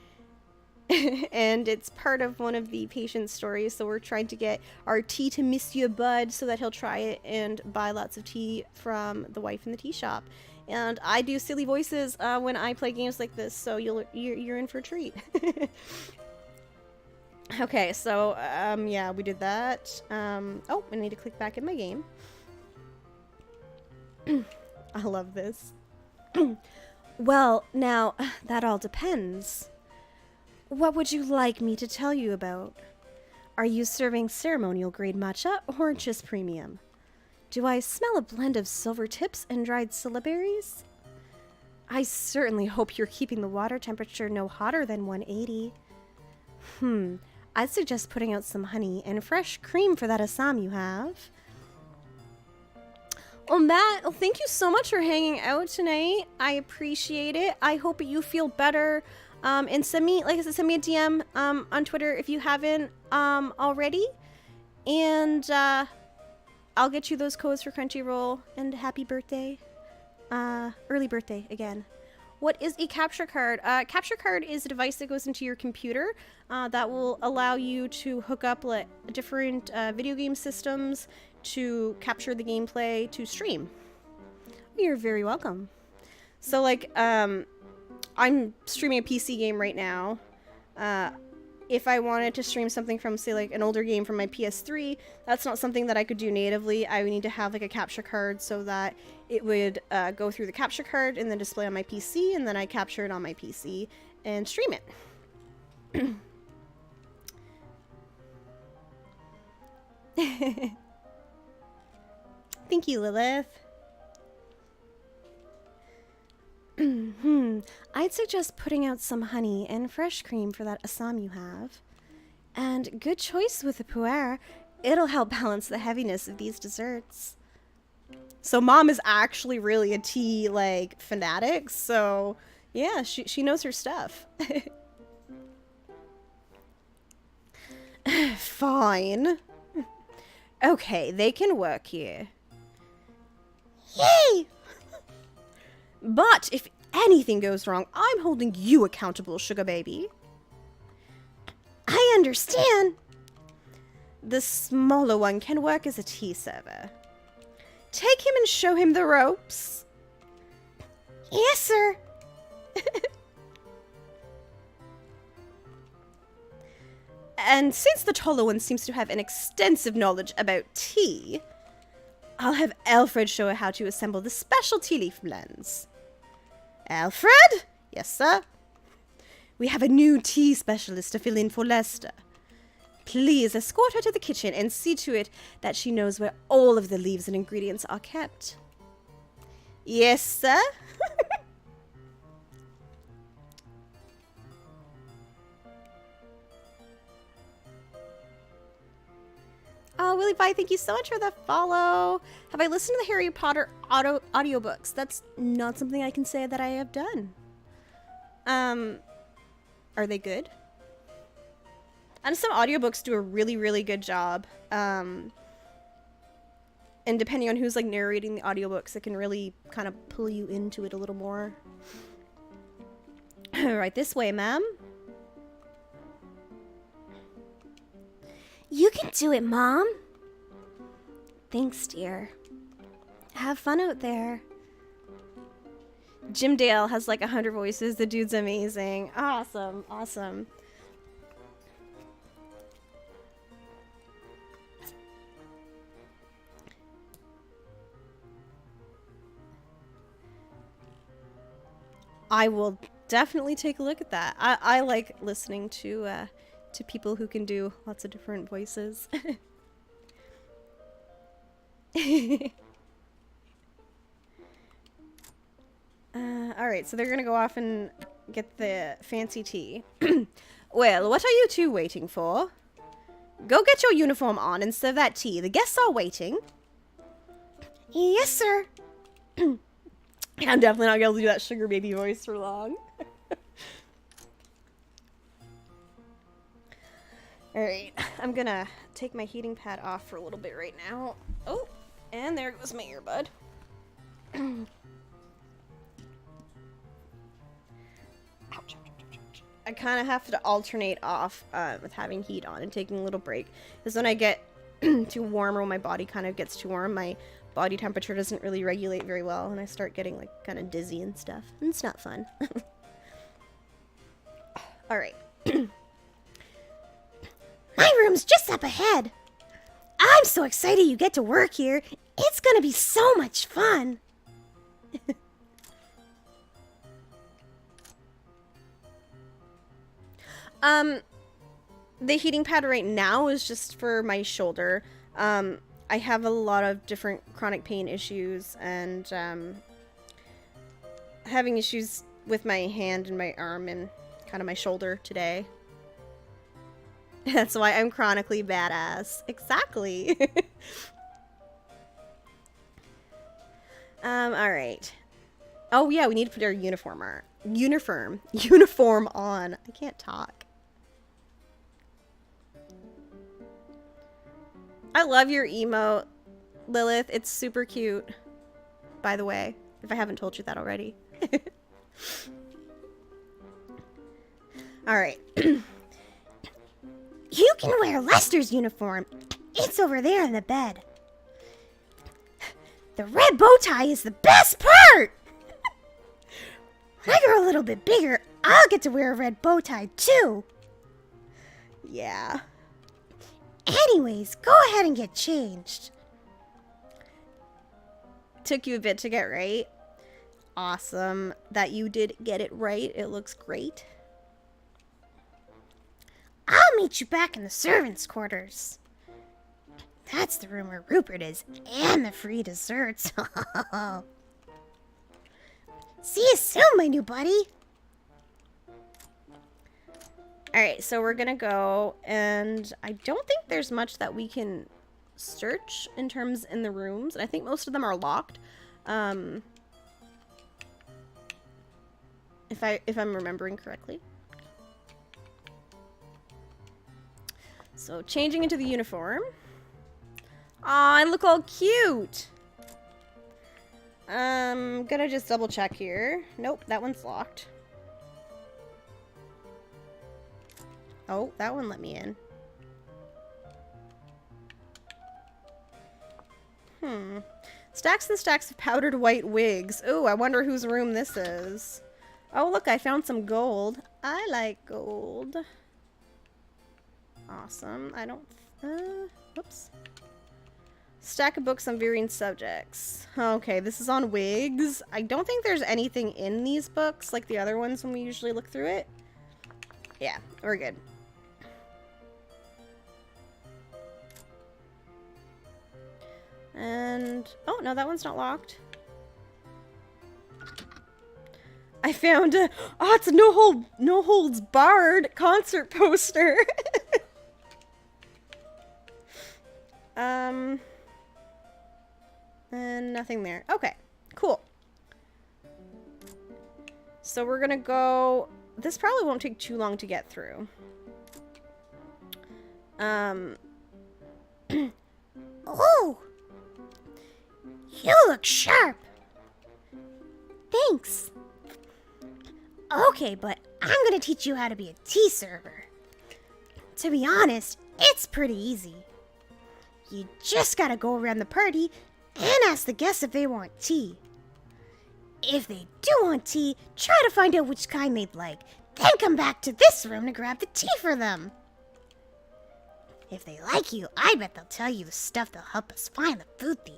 Speaker 1: And it's part of one of the patient's stories, so we're trying to get our tea to Monsieur Bud so that he'll try it and buy lots of tea from the wife in the tea shop. And I do silly voices when I play games like this, so you're in for a treat. Okay, so yeah, we did that. Oh, I need to click back in my game. I love this. Well, now that all depends. What would you like me to tell you about? Are you serving ceremonial grade matcha or just premium? Do I smell a blend of silver tips and dried scilla berries? I certainly hope you're keeping the water temperature no hotter than 180. I'd suggest putting out some honey and fresh cream for that Assam you have. Well, Matt, thank you so much for hanging out tonight. I appreciate it. I hope you feel better. And send me, like I said, send me a DM on Twitter if you haven't already. And I'll get you those codes for Crunchyroll. And happy birthday. Early birthday again. What is a capture card? Capture card is a device that goes into your computer that will allow you to hook up like different video game systems to capture the gameplay to stream. You're very welcome. So like, I'm streaming a PC game right now. If I wanted to stream something from, say, like an older game from my PS3, that's not something that I could do natively. I would need to have like a capture card so that it would go through the capture card and then display on my PC, and then I capture it on my PC and stream it. Thank you, Lilith. I'd suggest putting out some honey and fresh cream for that Assam you have. And good choice with the pu'er. It'll help balance the heaviness of these desserts. So Mom is actually really a tea, like, fanatic. So, yeah, she knows her stuff. Fine. Okay, they can work here. Yay! But if anything goes wrong, I'm holding you accountable, sugar baby.
Speaker 2: I understand.
Speaker 1: The smaller one can work as a tea server. Take him and show him the ropes.
Speaker 2: Yes, sir.
Speaker 1: And since the taller one seems to have an extensive knowledge about tea, I'll have Alfred show her how to assemble the special tea leaf blends. Alfred? Yes, sir. We have a new tea specialist to fill in for Lester. Please escort her to the kitchen and see to it that she knows where all of the leaves and ingredients are kept. Yes, sir. Oh, Willie Pie, thank you so much for the follow. Have I listened to the Harry Potter audiobooks? That's not something I can say that I have done. Are they good? And some audiobooks do a really, really good job. And depending on who's like narrating the audiobooks, it can really kind of pull you into it a little more. Right this way, ma'am.
Speaker 2: You can do it, Mom.
Speaker 1: Thanks, dear. Have fun out there. Jim Dale has like 100 voices. The dude's amazing. Awesome. Awesome. I will definitely take a look at that. I like listening to people who can do lots of different voices. Alright, so they're gonna go off and get the fancy tea. Well, what are you two waiting for? Go get your uniform on and serve that tea. The guests are waiting.
Speaker 2: Yes, sir.
Speaker 1: I'm definitely not gonna do that sugar baby voice for long. Alright, I'm gonna take my heating pad off for a little bit right now. Oh, and there goes my earbud. I kind of have to alternate off with having heat on and taking a little break. Because when I get too warm, or when my body kind of gets too warm, my body temperature doesn't really regulate very well, and I start getting like kind of dizzy and stuff. And it's not fun. Alright.
Speaker 2: My room's just up ahead. I'm so excited you get to work here. It's gonna be so much fun.
Speaker 1: The heating pad right now is just for my shoulder. I have a lot of different chronic pain issues, and having issues with my hand and my arm and kind of my shoulder today. That's why I'm chronically badass. Exactly. Alright. Oh yeah, we need to put our uniform on. I can't talk. I love your emote, Lilith. It's super cute, by the way, if I haven't told you that already. Alright.
Speaker 2: You can wear Lester's uniform. It's over there in the bed. The red bow tie is the best part! When I grow a little bit bigger, I'll get to wear a red bow tie too.
Speaker 1: Yeah.
Speaker 2: Anyways, go ahead and get changed.
Speaker 1: Took you a bit to get right. Awesome that you did get it right. It looks great.
Speaker 2: I'll meet you back in the servants' quarters. That's the room where Rupert is, and the free desserts. See you soon, my new buddy.
Speaker 1: Alright, so we're gonna go, and I don't think there's much that we can search in terms in the rooms. I think most of them are locked. If I'm remembering correctly. So changing into the uniform. Aw, I look all cute. Gonna just double check here. Nope, that one's locked. Oh, that one let me in. Stacks and stacks of powdered white wigs. Ooh, I wonder whose room this is. Oh, look, I found some gold. I like gold. Awesome. I don't... whoops. Stack of books on varying subjects. Okay, this is on wigs. I don't think there's anything in these books like the other ones when we usually look through it. Yeah, we're good. And... oh, no, that one's not locked. I found a... oh, it's a no holds barred concert poster. And nothing there. Okay, cool. So we're gonna go... this probably won't take too long to get through.
Speaker 2: Oh! You look sharp. Thanks. Okay, but I'm gonna teach you how to be a tea server. To be honest, it's pretty easy. You just gotta go around the party and ask the guests if they want tea. If they do want tea, try to find out which kind they'd like. Then come back to this room to grab the tea for them. If they like you, I bet they'll tell you the stuff that'll help us find the food thief.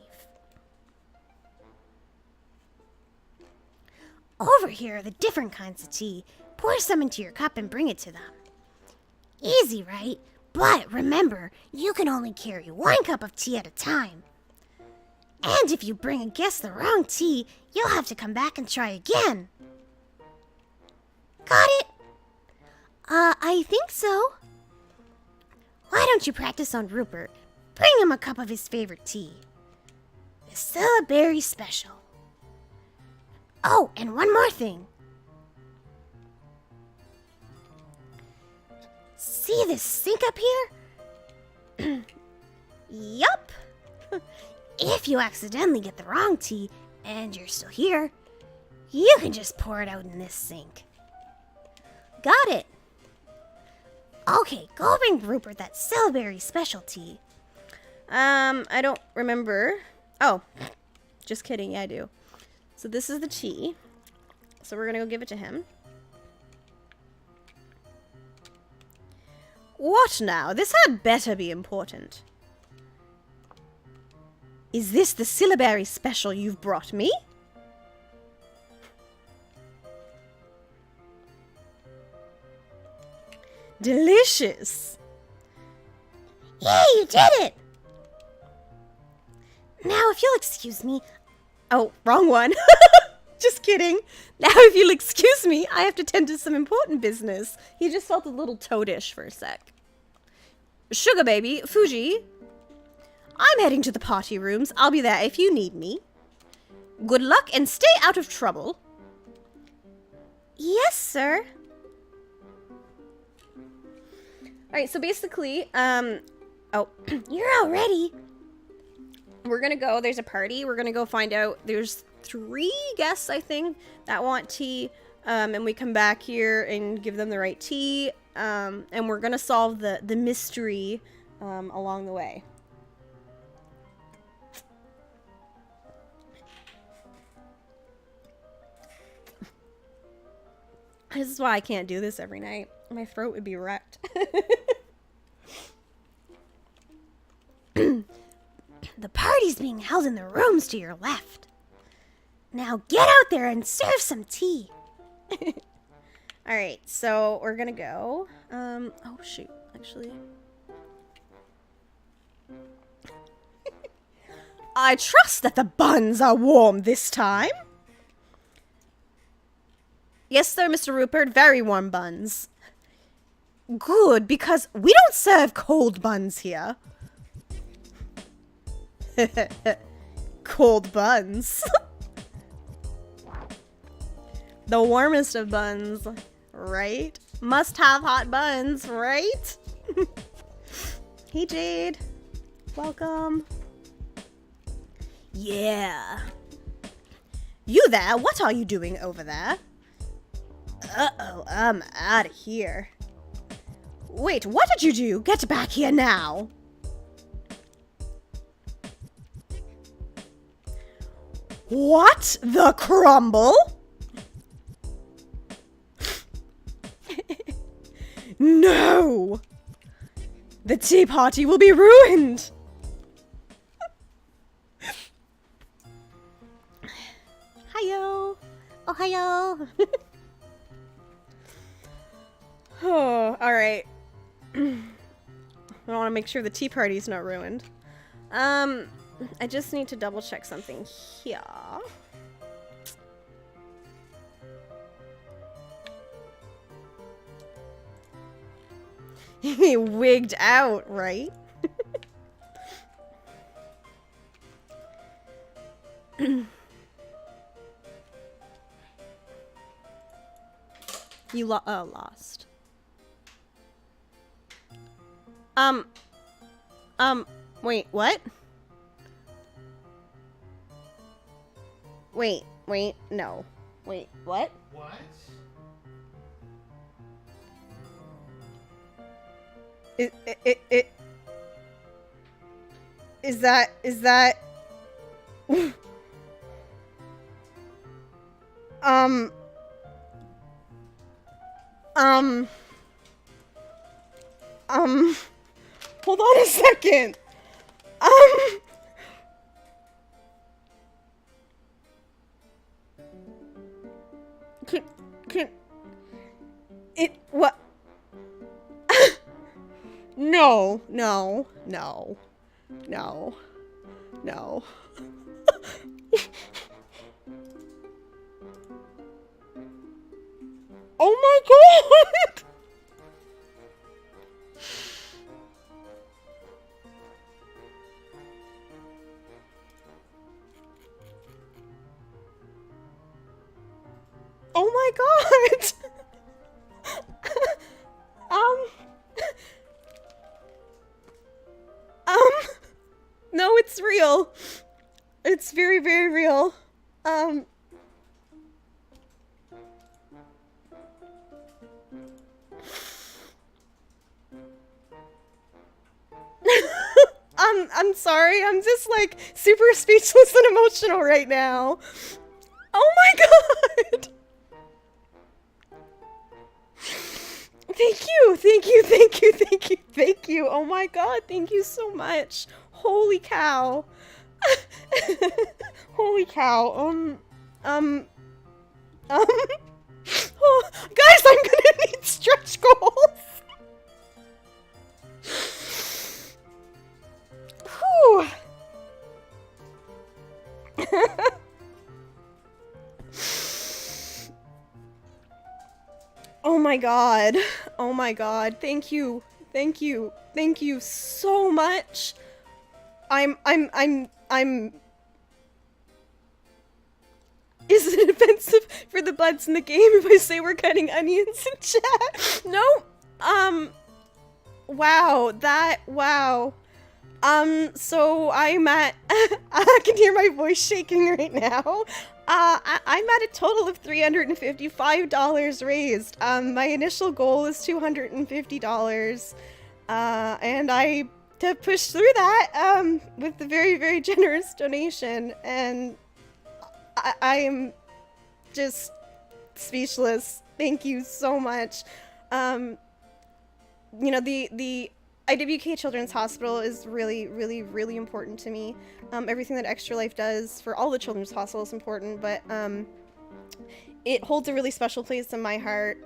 Speaker 2: Over here are the different kinds of tea. Pour some into your cup and bring it to them. Easy, right? But remember, you can only carry one cup of tea at a time. And if you bring a guest the wrong tea, you'll have to come back and try again. Got it? I think so. Why don't you practice on Rupert? Bring him a cup of his favorite tea. The Syllabary Special. Oh, and one more thing. See this sink up here?
Speaker 1: Yup.
Speaker 2: If you accidentally get the wrong tea and you're still here, you can just pour it out in this sink.
Speaker 1: Got it.
Speaker 2: Okay, go bring Rupert that Syllabary Special tea.
Speaker 1: I don't remember. Oh, just kidding. Yeah, I do. So this is the tea. So we're gonna go give it to him. What now? This had better be important. Is this the Syllabary Special you've brought me? Delicious.
Speaker 2: Yeah, you did it! Now, if you'll excuse me...
Speaker 1: Oh, wrong one. Just kidding. Now, if you'll excuse me, I have to tend to some important business. He just felt a little toadish for a sec. Sugar baby, Fuji. I'm heading to the party rooms. I'll be there if you need me. Good luck and stay out of trouble.
Speaker 2: Yes, sir.
Speaker 1: Alright, so basically, oh,
Speaker 2: You're all ready.
Speaker 1: we're gonna go, there's a party, we're gonna go find out, there's 3 guests, I think, that want tea, and we come back here and give them the right tea, and we're gonna solve the mystery, along the way. This is why I can't do this every night. My throat would be wrecked.
Speaker 2: The party's being held in the rooms to your left. Now get out there and serve some tea.
Speaker 1: Alright, so we're gonna go. Oh shoot, actually. I trust that the buns are warm this time. Yes, sir, Mr. Rupert. Very warm buns. Good, because we don't serve cold buns here. Cold buns. The warmest of buns, right? Must have hot buns, right? Hey, Jade. Welcome. Yeah. You there? What are you doing over there? Uh-oh, I'm out of here. Wait, what did you do? Get back here now. What? The crumble? No! The tea party will be ruined! Hiyo! Ohayo! Oh, alright. I want to make sure the tea party's not ruined. I just need to double check something here. He wigged out, right? You lost. Wait, what? Wait, no. Wait, what?
Speaker 3: What?
Speaker 1: Is that hold on a second. Can it what? No. Oh my god! Oh my god! No, it's real. It's very, very real. I'm sorry. I'm just like super speechless and emotional right now. Oh my god! Thank you. Oh my god, thank you so much. Holy cow. Holy cow. Oh, guys, I'm gonna need stretch goals. Whew. Oh my god. Thank you. Thank you so much. I'm Is it offensive for the buds in the game if I say we're cutting onions in chat? No. Wow. So I'm at, I can hear my voice shaking right now. I'm at a total of $355 raised. My initial goal is $250. And I to push through that, with the very, very generous donation. And I am just speechless. Thank you so much. You know, the IWK Children's Hospital is really, really, really important to me. Everything that Extra Life does for all the children's hospitals is important, but it holds a really special place in my heart.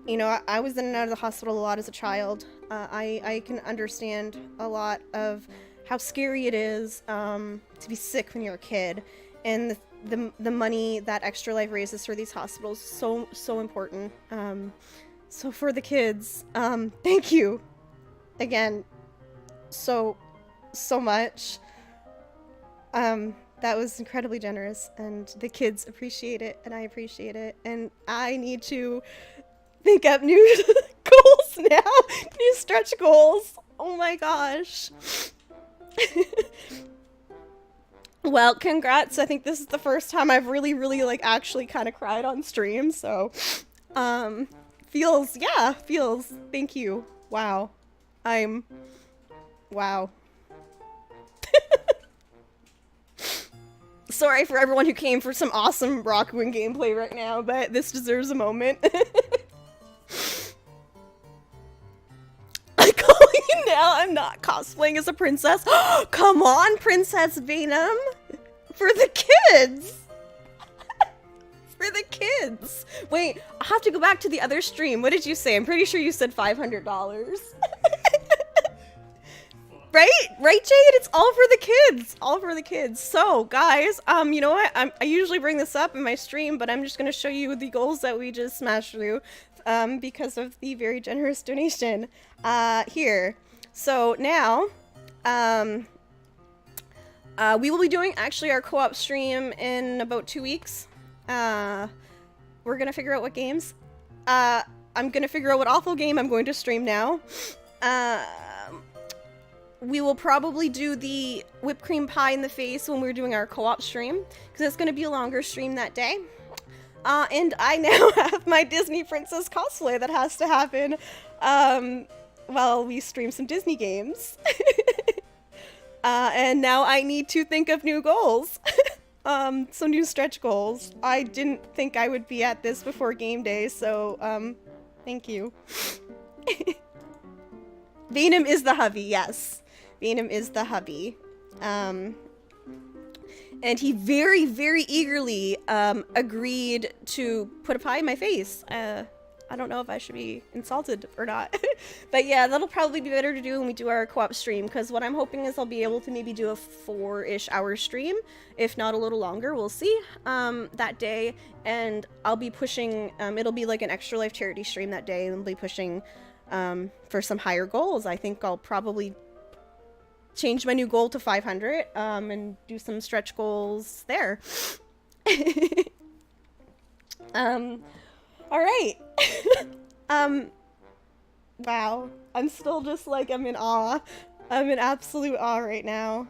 Speaker 1: You know, I was in and out of the hospital a lot as a child. I can understand a lot of how scary it is to be sick when you're a kid, and the money that Extra Life raises for these hospitals is so important. So for the kids, thank you again so much. That was incredibly generous, and the kids appreciate it, and I appreciate it, and I need to think up new goals now, new stretch goals. Oh my gosh. Well, congrats. I think this is the first time I've really, like, actually kind of cried on stream, so, feels, thank you. Wow. Wow. Sorry for everyone who came for some awesome Rakuen gameplay right now, but this deserves a moment. I call you now, I'm not cosplaying as a princess. Come on, Princess Venom! For the kids! For the kids! Wait, I'll have to go back to the other stream. What did you say? I'm pretty sure you said $500. Right? Right, Jade? It's all for the kids. All for the kids. So, guys, you know what? I usually bring this up in my stream, but I'm just going to show you the goals that we just smashed through, because of the very generous donation, here. So, now, we will be doing, actually, our co-op stream in about 2 weeks. We're going to figure out what games. I'm going to figure out what awful game I'm going to stream now. We will probably do the whipped cream pie in the face when we're doing our co-op stream, because it's going to be a longer stream that day. And I now have my Disney princess cosplay that has to happen while we stream some Disney games. And now I need to think of new goals. Some new stretch goals. I didn't think I would be at this before game day, so thank you. Venom is the hubby, yes. Venom is the hubby. And he very, very eagerly agreed to put a pie in my face. I don't know if I should be insulted or not. But yeah, that'll probably be better to do when we do our co-op stream, because what I'm hoping is I'll be able to maybe do a 4-ish hour stream, if not a little longer, we'll see, that day. And I'll be pushing, it'll be like an Extra Life charity stream that day, and I'll be pushing for some higher goals. I think I'll probably change my new goal to 500, and do some stretch goals there. All right. Wow. I'm still just like, I'm in awe. I'm in absolute awe right now.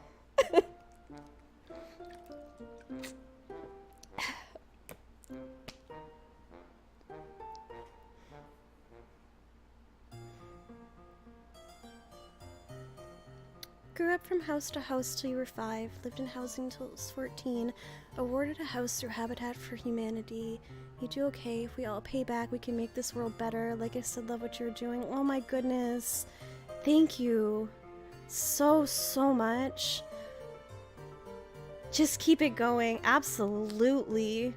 Speaker 1: Grew up from house to house till you were 5, lived in housing till I was 14, awarded a house through Habitat for Humanity. You do okay. If we all pay back, we can make this world better. Like I said, love what you're doing. Oh my goodness. Thank you so much. Just keep it going. Absolutely.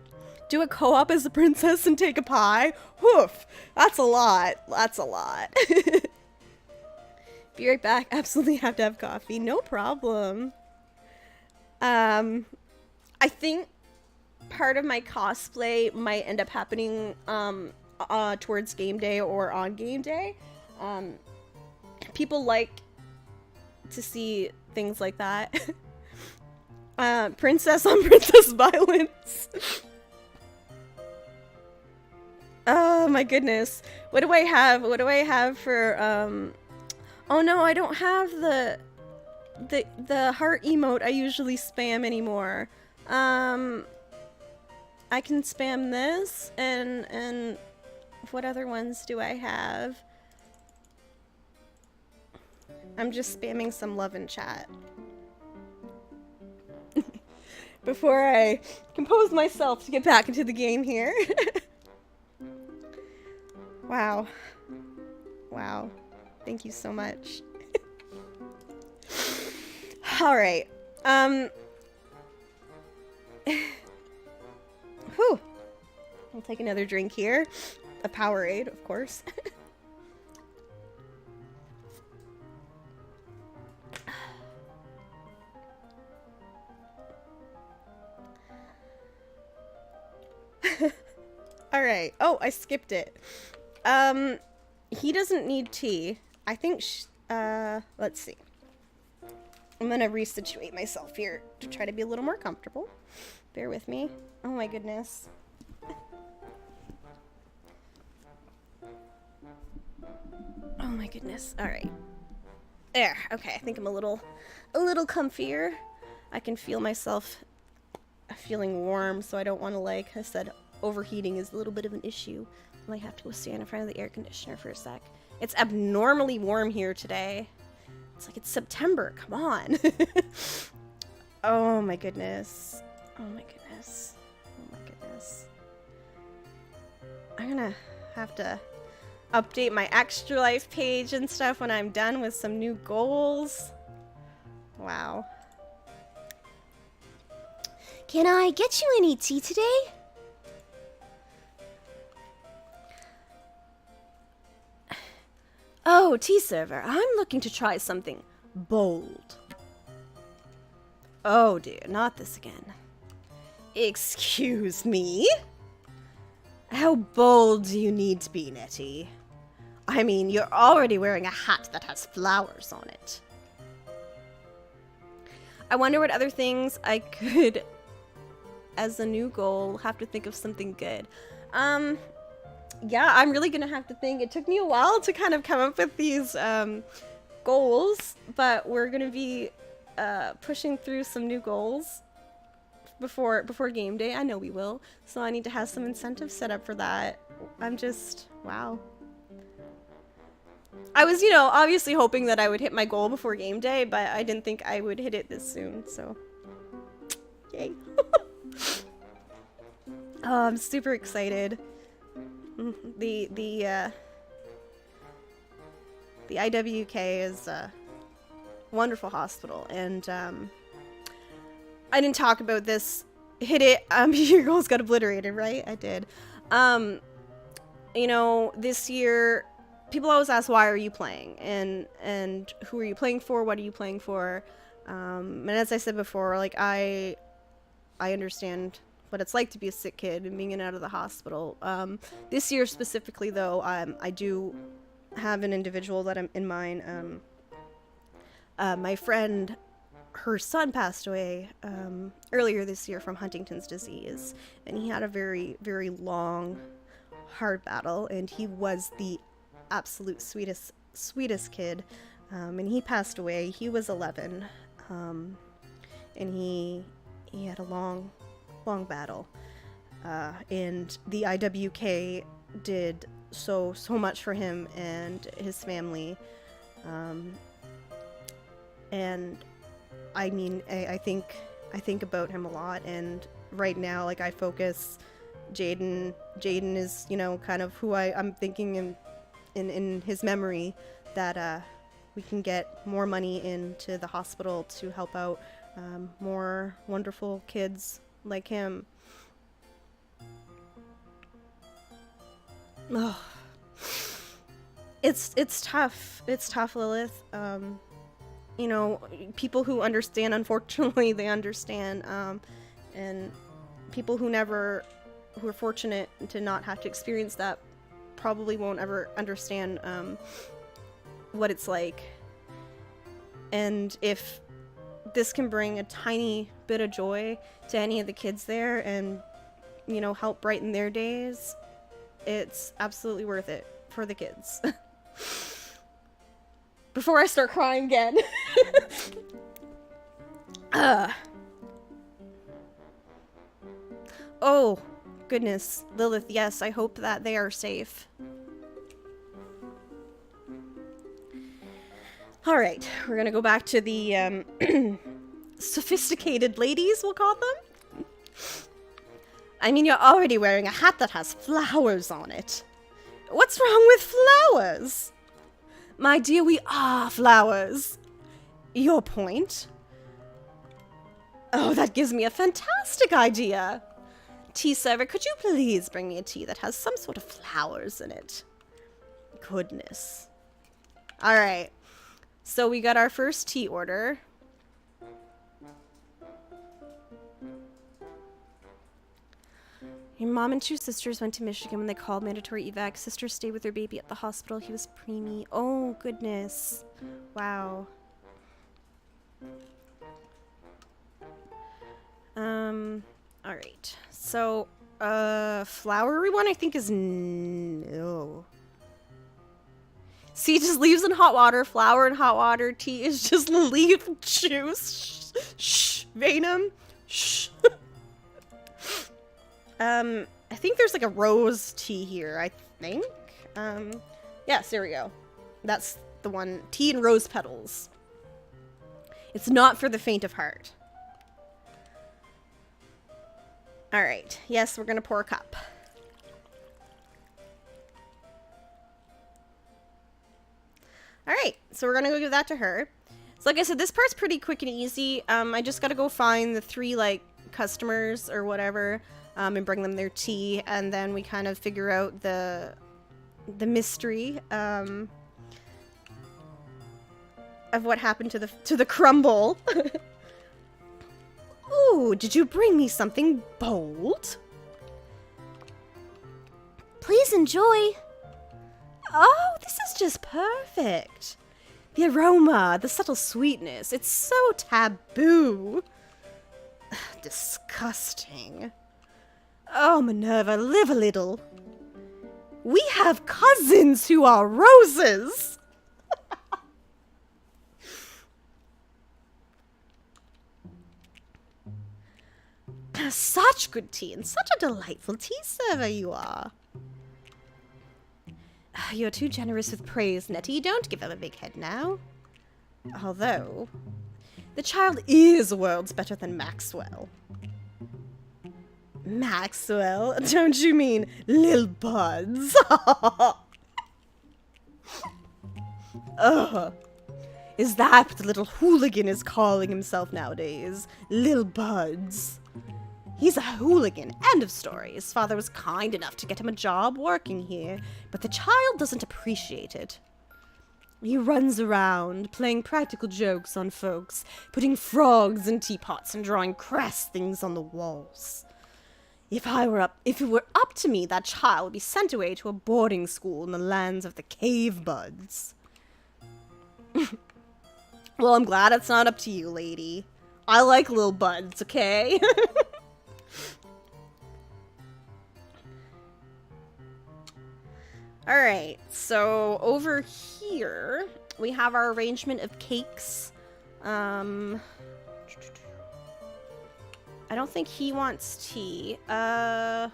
Speaker 1: Do a co-op as a princess and take a pie? Woof. That's a lot. That's a lot. Be right back. Absolutely have to have coffee. No problem. I think part of my cosplay might end up happening towards game day or on game day. People like to see things like that. Princess on princess violence. Oh my goodness. What do I have? What do I have for, oh no, I don't have the heart emote I usually spam anymore. I can spam this, and what other ones do I have? I'm just spamming some love in chat. Before I compose myself to get back into the game here. Wow. Wow. Thank you so much. Alright. Whew. I'll take another drink here. A Powerade, of course. Alright. Oh, I skipped it. He doesn't need tea. I think, let's see. I'm gonna resituate myself here to try to be a little more comfortable. Bear with me. Oh my goodness. Oh my goodness. Alright. There. Okay, I think I'm a little comfier. I can feel myself feeling warm, so I don't want to, like I said, overheating is a little bit of an issue. I might have to go stand in front of the air conditioner for a sec. It's abnormally warm here today. It's like it's September. Come on. Oh my goodness. Oh my goodness. Oh my goodness. I'm gonna have to update my Extra Life page and stuff when I'm done with some new goals. Wow.
Speaker 2: Can I get you any tea today?
Speaker 1: Oh, tea server, I'm looking to try something bold. Oh dear, not this again. Excuse me? How bold do you need to be, Nettie? I mean, you're already wearing a hat that has flowers on it. I wonder what other things I could, as a new goal, have to think of something good. Yeah, I'm really gonna have to think. It took me a while to kind of come up with these goals, but we're gonna be pushing through some new goals before game day. I know we will, so I need to have some incentives set up for that. I'm just, wow. I was, obviously hoping that I would hit my goal before game day, but I didn't think I would hit it this soon, so yay. Oh, I'm super excited. The IWK is a wonderful hospital, and I didn't talk about this. Hit it. Your goals got obliterated, right? I did. This year, people always ask, why are you playing? And who are you playing for? What are you playing for? And as I said before, like, I understand what it's like to be a sick kid and being in and out of the hospital. This year specifically, though, I do have an individual that I'm in mind. My friend, her son passed away earlier this year from Huntington's disease, and he had a very, very long, hard battle, and he was the absolute sweetest kid, and he passed away. He was 11, and he had a long battle, and the IWK did so much for him and his family, and I mean, I think about him a lot, and right now, like, I focus Jaden is, kind of who I'm thinking in his memory, that we can get more money into the hospital to help out more wonderful kids like him. Oh, it's tough. It's tough, Lilith. People who understand, unfortunately, they understand. And people who are fortunate to not have to experience that probably won't ever understand what it's like. And if this can bring a tiny bit of joy to any of the kids there and, you know, help brighten their days, it's absolutely worth it for the kids. Before I start crying again. Oh, goodness. Lilith, yes, I hope that they are safe. Alright, we're gonna go back to the, sophisticated ladies, we'll call them. I mean, you're already wearing a hat that has flowers on it. What's wrong with flowers? My dear, we are flowers. Your point? Oh, that gives me a fantastic idea. Tea server, could you please bring me a tea that has some sort of flowers in it? Goodness. Alright. So we got our first tea order. Your mom and two sisters went to Michigan when they called mandatory evac. Sister stayed with her baby at the hospital. He was preemie. Oh, goodness. Wow. Alright. So, flowery one I think is no. See, just leaves in hot water, flour in hot water, tea is just leaf juice. Shh, Venom. Shh. I think there's like a rose tea here, I think. Yes, there we go. That's the one. Tea and rose petals. It's not for the faint of heart. Alright, yes, we're gonna pour a cup. Alright, so we're gonna go give that to her. So like I said, this part's pretty quick and easy. I just gotta go find the 3, like, customers or whatever, and bring them their tea, and then we kind of figure out the mystery, of what happened to the crumble. Ooh, did you bring me something bold?
Speaker 2: Please enjoy.
Speaker 1: Oh, this is just perfect. The aroma, the subtle sweetness, it's so taboo. Disgusting. Oh, Minerva, live a little. We have cousins who are roses. Such good tea and such a delightful tea server you are. You're too generous with praise, Nettie. Don't give them a big head now. Although, the child is worlds better than Maxwell. Maxwell? Don't you mean Lil Buds? Ugh. Is that what the little hooligan is calling himself nowadays? Lil Buds. He's a hooligan. End of story. His father was kind enough to get him a job working here, but the child doesn't appreciate it. He runs around, playing practical jokes on folks, putting frogs in teapots and drawing crass things on the walls. If it were up to me, that child would be sent away to a boarding school in the lands of the cave buds. Well, I'm glad it's not up to you, lady. I like Lil Buds, okay? Alright, so over here, we have our arrangement of cakes. I don't think he wants tea. Can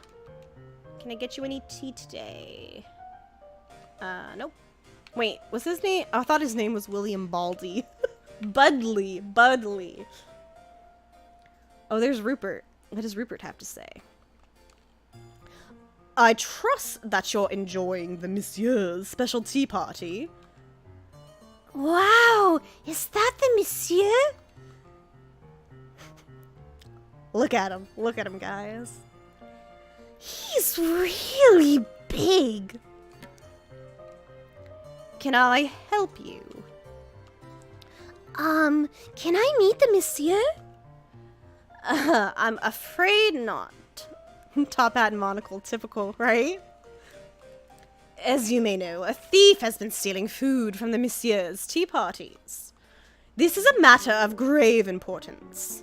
Speaker 1: I get you any tea today? Nope. Wait, was his name? I thought his name was William Baldy. Budley. Oh, there's Rupert. What does Rupert have to say? I trust that you're enjoying the Monsieur's special tea party.
Speaker 2: Wow, is that the Monsieur?
Speaker 1: Look at him, guys.
Speaker 2: He's really big.
Speaker 1: Can I help you?
Speaker 2: Can I meet the Monsieur?
Speaker 1: I'm afraid not. Top hat and monocle, typical, right? As you may know, a thief has been stealing food from the Monsieur's tea parties. This is a matter of grave importance.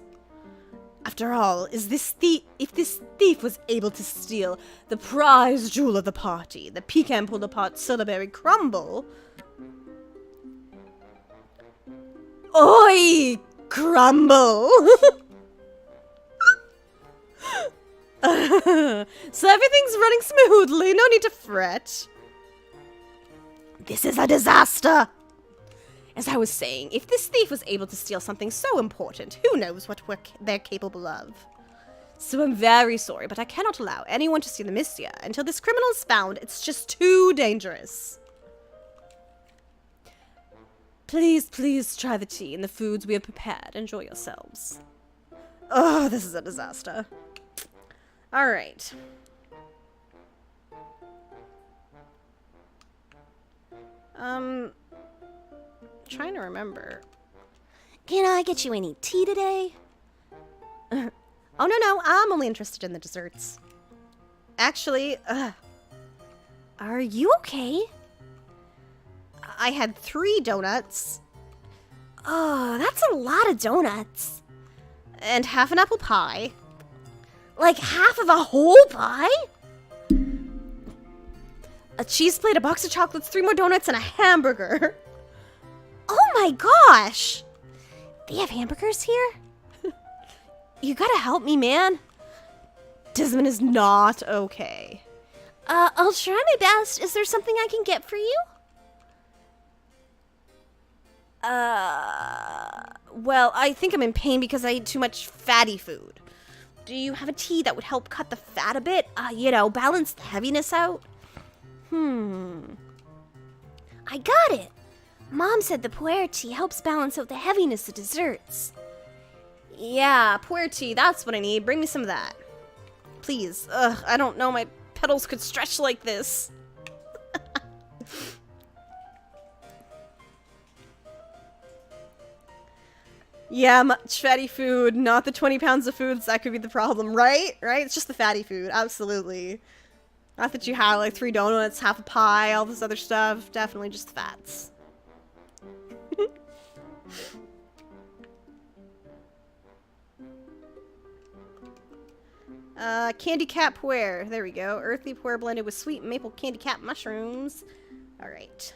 Speaker 1: After all, if this thief was able to steal the prize jewel of the party, the pecan pulled apart sodaberry crumble... Oi! Crumble! So everything's running smoothly, no need to fret. This is a disaster! As I was saying, if this thief was able to steal something so important, who knows what they're capable of. So I'm very sorry, but I cannot allow anyone to steal the Mistia until this criminal is found. It's just too dangerous. Please, please try the tea and the foods we have prepared. Enjoy yourselves. Oh, this is a disaster. Alright. Trying to remember.
Speaker 2: Can I get you any tea today?
Speaker 1: Oh, no, I'm only interested in the desserts. Actually,
Speaker 2: Are you okay?
Speaker 1: I had 3 donuts.
Speaker 2: Oh, that's a lot of donuts.
Speaker 1: And half an apple pie.
Speaker 2: Like half of a whole pie?
Speaker 1: A cheese plate, a box of chocolates, 3 more donuts, and a hamburger.
Speaker 2: Oh my gosh! They have hamburgers here?
Speaker 1: You gotta help me, man. Desmond is not okay.
Speaker 2: I'll try my best. Is there something I can get for you?
Speaker 1: Well, I think I'm in pain because I ate too much fatty food. Do you have a tea that would help cut the fat a bit? Balance the heaviness out?
Speaker 2: I got it! Mom said the pu'er tea helps balance out the heaviness of desserts.
Speaker 1: Yeah, pu'er tea, that's what I need. Bring me some of that. Please. Ugh, I don't know my petals could stretch like this. Yeah, much fatty food, not the 20 pounds of foods. That could be the problem, right? Right? It's just the fatty food, absolutely. Not that you have like 3 donuts, half a pie, all this other stuff. Definitely just the fats. Candy cat pu'er. There we go. Earthy pu'er blended with sweet maple candy cat mushrooms. Alright.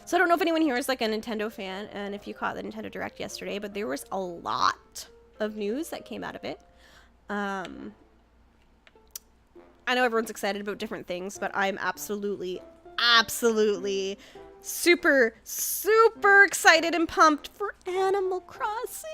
Speaker 1: So I don't know if anyone here is like a Nintendo fan and if you caught the Nintendo Direct yesterday, but there was a lot of news that came out of it. I know everyone's excited about different things, but I'm absolutely super excited and pumped for Animal Crossing.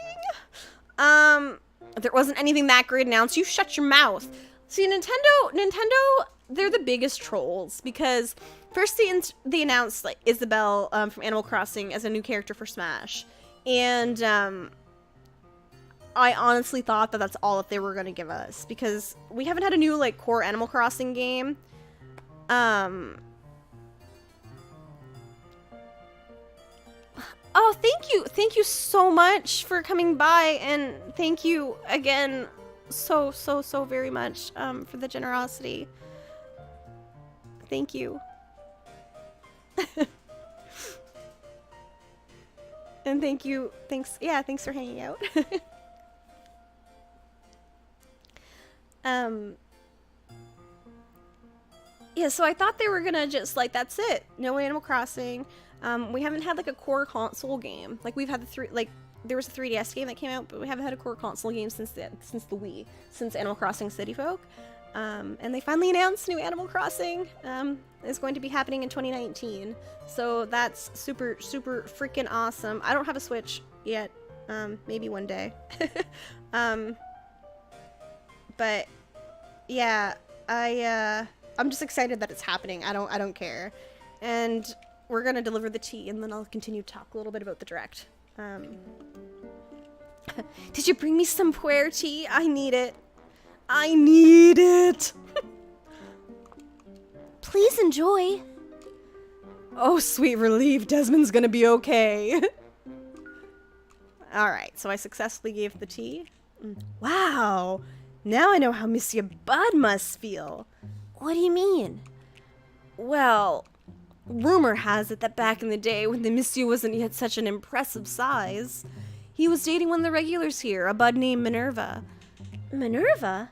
Speaker 1: There wasn't anything that great announced. You shut your mouth. See, Nintendo, they're the biggest trolls because first they announced like Isabelle from Animal Crossing as a new character for Smash, and I honestly thought that that's all that they were going to give us because we haven't had a new like core Animal Crossing game. Oh, thank you so much for coming by, and thank you again so very much for the generosity. Thank you. And thanks for hanging out. Yeah, so I thought they were gonna just like, that's it, no Animal Crossing. We haven't had like a core console game. Like we've had there was a 3DS game that came out, but we haven't had a core console game since the Wii, since Animal Crossing City Folk. And they finally announced new Animal Crossing is going to be happening in 2019. So that's super freaking awesome. I don't have a Switch yet. Maybe one day. But yeah, I'm just excited that it's happening. I don't care. And we're gonna deliver the tea, and then I'll continue to talk a little bit about the Direct. Did you bring me some pu'er tea? I need it.
Speaker 2: Please enjoy.
Speaker 1: Oh, sweet relief. Desmond's gonna be okay. Alright, so I successfully gave the tea. Wow. Now I know how Monsieur Bud must feel.
Speaker 2: What do you mean?
Speaker 1: Well, rumor has it that back in the day when the Monsieur wasn't yet such an impressive size, he was dating one of the regulars here, a bud named Minerva.
Speaker 2: Minerva?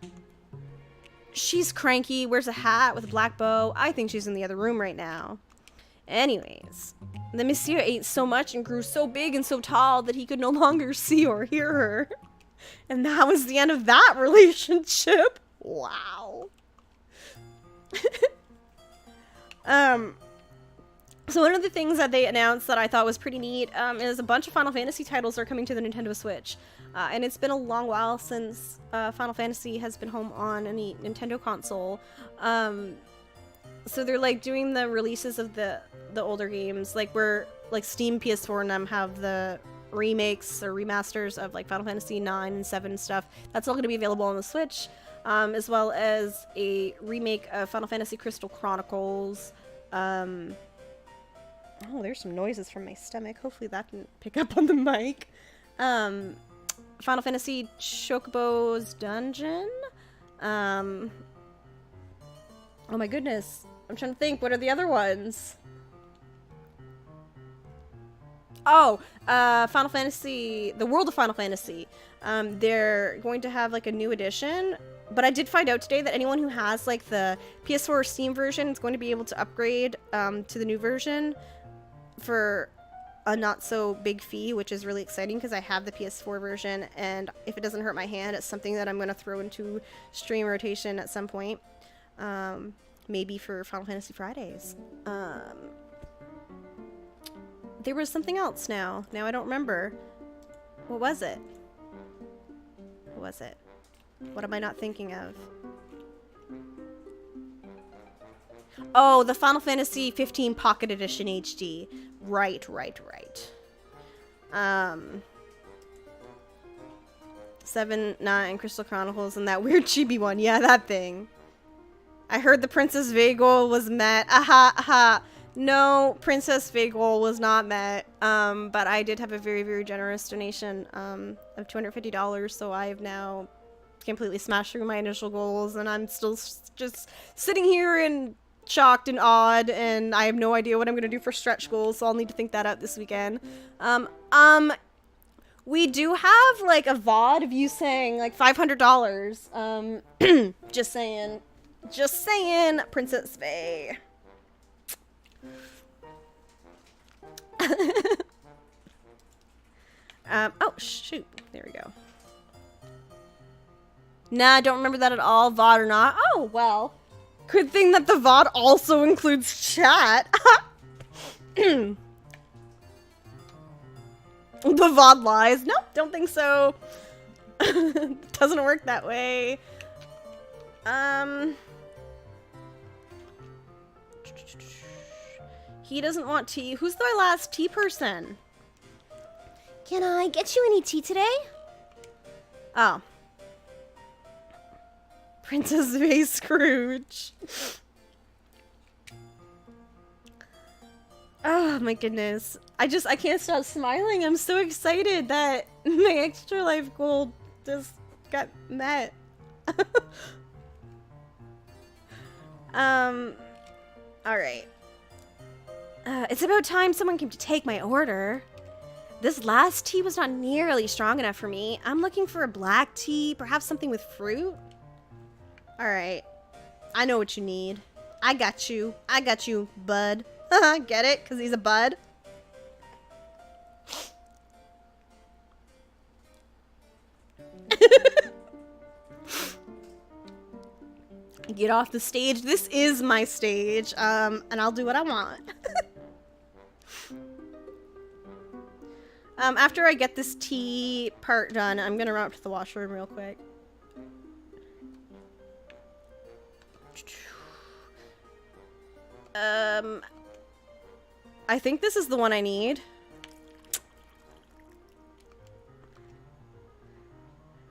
Speaker 1: She's cranky, wears a hat with a black bow. I think she's in the other room right now. Anyways, the Monsieur ate so much and grew so big and so tall that he could no longer see or hear her. And that was the end of that relationship. Wow. So one of the things that they announced that I thought was pretty neat is a bunch of Final Fantasy titles are coming to the Nintendo Switch. And it's been a long while since Final Fantasy has been home on any Nintendo console. So they're like doing the releases of the older games, like where like Steam, PS4, and them have the remakes or remasters of like Final Fantasy 9 and 7 and stuff. That's all going to be available on the Switch, as well as a remake of Final Fantasy Crystal Chronicles. Oh, there's some noises from my stomach. Hopefully that didn't pick up on the mic. Final Fantasy Chocobo's Dungeon. Oh my goodness. I'm trying to think. What are the other ones? Oh, Final Fantasy, the World of Final Fantasy. They're going to have like a new edition, but I did find out today that anyone who has like the PS4 or Steam version is going to be able to upgrade to the new version for a not so big fee, which is really exciting because I have the PS4 version, and if it doesn't hurt my hand, it's something that I'm going to throw into stream rotation at some point. Maybe for Final Fantasy Fridays. There was something else now. Now I don't remember. What was it? What was it? What am I not thinking of? Oh, the Final Fantasy 15 Pocket Edition HD. Right. 7, 9, Crystal Chronicles, and that weird chibi one. Yeah, that thing. I heard the Princess Vey goal was met. Aha. No, Princess Vey goal was not met. But I did have a very, very generous donation of $250, so I have now completely smashed through my initial goals, and I'm still just sitting here and shocked and awed, and I have no idea what I'm gonna do for stretch goals, so I'll need to think that out this weekend. We do have like a VOD of you saying like $500. Just saying, Princess Vey. Oh shoot, there we go. Nah, don't remember that at all, VOD or not. Oh well. Good thing that the VOD also includes chat. The VOD lies. Nope, don't think so. Doesn't work that way. He doesn't want tea. Who's the last tea person?
Speaker 2: Can I get you any tea today?
Speaker 1: Oh. Princess Vey Scrooge. Oh my goodness. I can't stop smiling. I'm so excited that my extra life goal just got met. Alright. It's about time someone came to take my order. This last tea was not nearly strong enough for me. I'm looking for a black tea, perhaps something with fruit. Alright. I know what you need. I got you, bud. Get it? Because he's a bud? Get off the stage. This is my stage. And I'll do what I want. After I get this tea part done, I'm gonna run up to the washroom real quick. I think this is the one I need.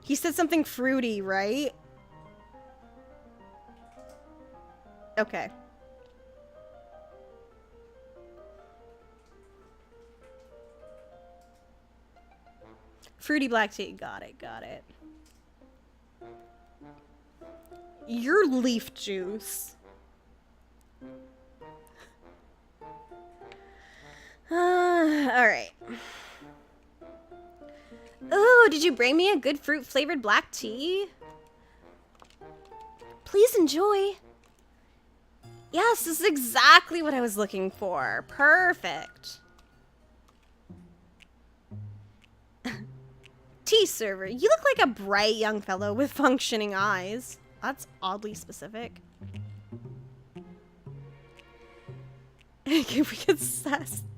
Speaker 1: He said something fruity, right? Okay. Fruity black tea. Got it, got it. Your leaf juice. Alright. Oh, did you bring me a good fruit flavored black tea? Please enjoy. Yes, this is exactly what I was looking for. Perfect. Tea server. You look like a bright young fellow with functioning eyes. That's oddly specific. If we get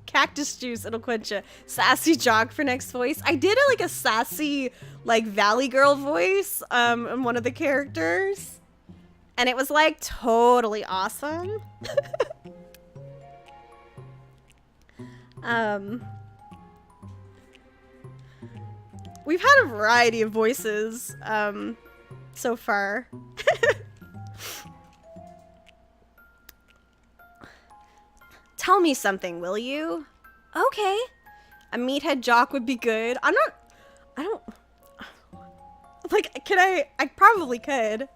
Speaker 1: cactus juice, it'll quench a sassy jog for next voice. I did like a sassy, like Valley Girl voice, in one of the characters, and it was like totally awesome. We've had a variety of voices, so far. Tell me something, will you? Okay. A meathead jock would be good. I don't... Like, I probably could.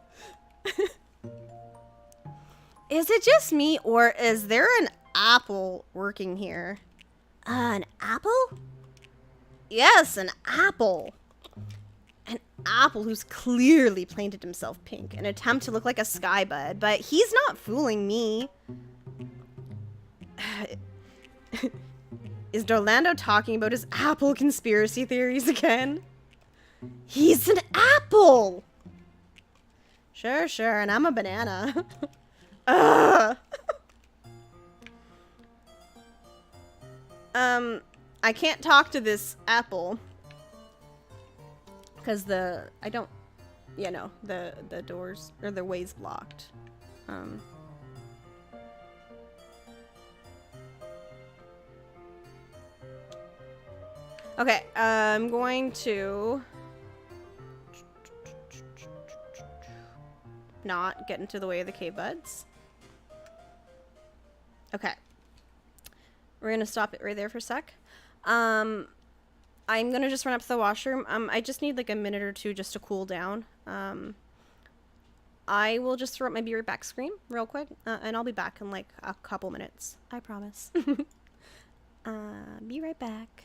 Speaker 1: Is it just me, or is there an apple working here? An apple? Yes, an apple. An apple who's clearly painted himself pink in an attempt to look like a skybud, but he's not fooling me. Is Dorlando talking about his apple conspiracy theories again? He's an apple! Sure, sure, and I'm a banana. Ugh. I can't talk to this apple. Because the doors, or the way's blocked. Okay, I'm going to not get into the way of the cave buds. Okay. We're gonna stop it right there for a sec. I'm gonna just run up to the washroom. I just need like a minute or two just to cool down. I will just throw up my be right back screen real quick, and I'll be back in like a couple minutes. I promise. Be right back.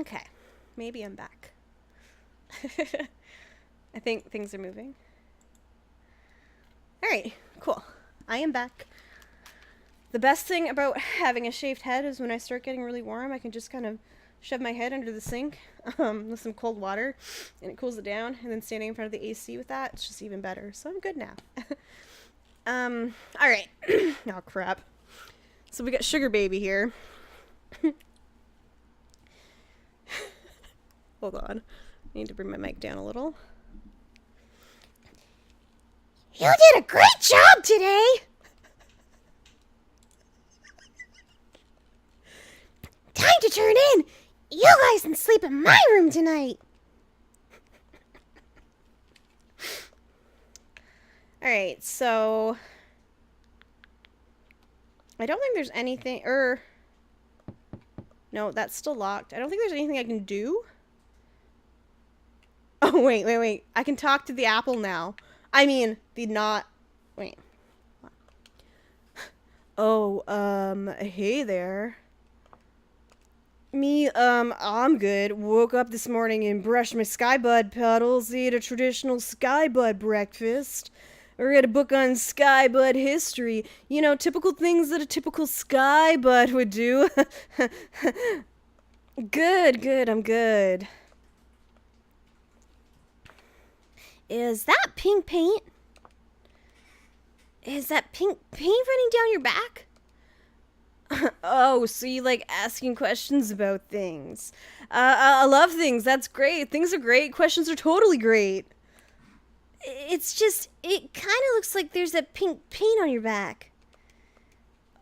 Speaker 1: Okay, maybe I'm back. I think things are moving. Alright, cool. I am back. The best thing about having a shaved head is when I start getting really warm, I can just kind of shove my head under the sink with some cold water, and it cools it down, and then standing in front of the AC with that, it's just even better. So I'm good now. Alright. Oh, crap. So we got Sugar Baby here. Hold on. I need to bring my mic down a little.
Speaker 2: You did a great job today! Time to turn in! You guys can sleep in my room tonight!
Speaker 1: Alright, so... I don't think there's anything... No, that's still locked. I don't think there's anything I can do. Oh, wait. I can talk to the apple now. I mean, the not... Wait. Oh, hey there. Me, I'm good. Woke up this morning and brushed my skybud petals, ate a traditional skybud breakfast. I read a book on skybud history. You know, typical things that a typical skybud would do. Good, I'm good. Is that pink paint? Is that pink paint running down your back? Oh, so you like asking questions about things. I love things. That's great. Things are great. Questions are totally great. It's just, it kind of looks like there's that pink paint on your back.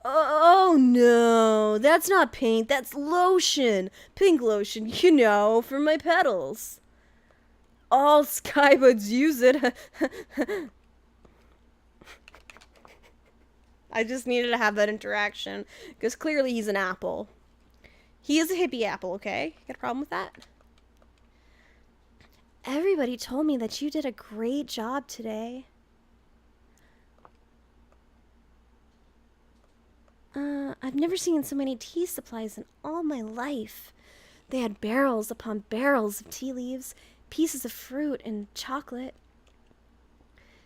Speaker 1: Oh no, that's not paint. That's lotion. Pink lotion, you know, for my petals. All skybuds use it. I just needed to have that interaction, because clearly he's an apple. He is a hippie apple, okay? Got a problem with that? Everybody told me that you did a great job today. I've never seen so many tea supplies in all my life. They had barrels upon barrels of tea leaves, pieces of fruit and chocolate,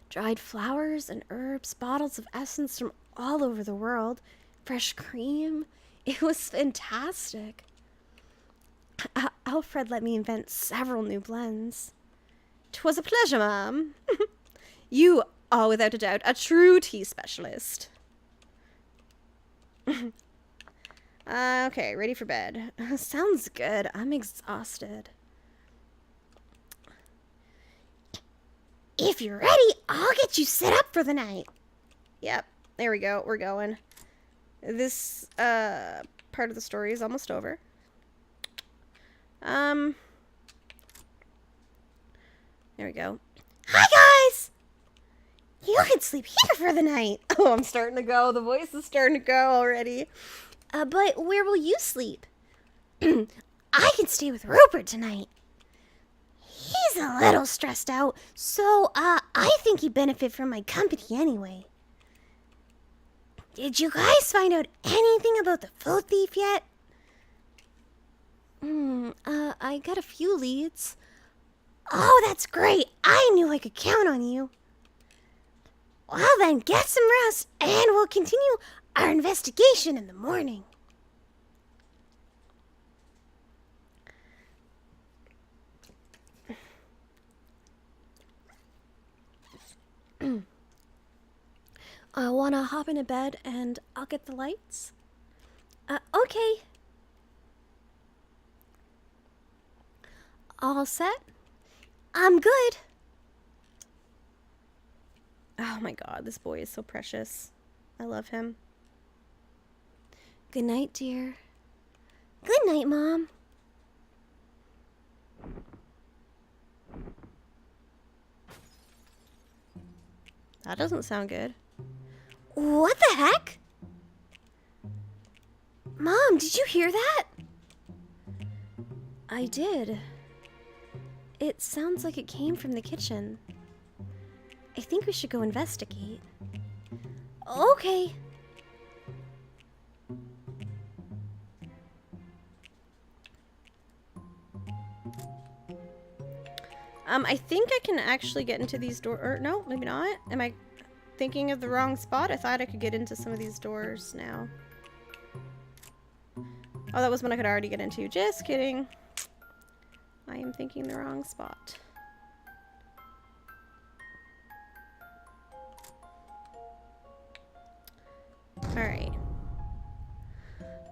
Speaker 1: dried flowers and herbs, bottles of essence from all over the world, fresh cream. It was fantastic. Alfred let me invent several new blends. 'Twas a pleasure, ma'am. You are without a doubt a true tea specialist. Okay, ready for bed. Sounds good. I'm exhausted.
Speaker 2: If you're ready, I'll get you set up for the night.
Speaker 1: Yep, there we go. We're going. This part of the story is almost over. There we go.
Speaker 2: Hi, guys! You can sleep here for the night.
Speaker 1: Oh, I'm starting to go. The voice is starting to go already.
Speaker 2: But where will you sleep? I can stay with Rupert tonight. He's a little stressed out, so I think he'd benefit from my company anyway. Did you guys find out anything about the food thief yet?
Speaker 1: I got a few leads.
Speaker 2: Oh, that's great. I knew I could count on you. Well then, get some rest, and we'll continue our investigation in the morning.
Speaker 1: I wanna hop into bed and I'll get the lights. Okay. All set?
Speaker 2: I'm good.
Speaker 1: Oh my god, this boy is so precious. I love him. Good night, dear.
Speaker 2: Good night, Mom.
Speaker 1: That doesn't sound good.
Speaker 2: What the heck? Mom, did you hear that?
Speaker 1: I did. It sounds like it came from the kitchen. I think we should go investigate.
Speaker 2: Okay.
Speaker 1: I think I can actually get into these doors. Or no, maybe not. Am I thinking of the wrong spot? I thought I could get into some of these doors now. Oh, that was one I could already get into. Just kidding. I am thinking the wrong spot. Alright.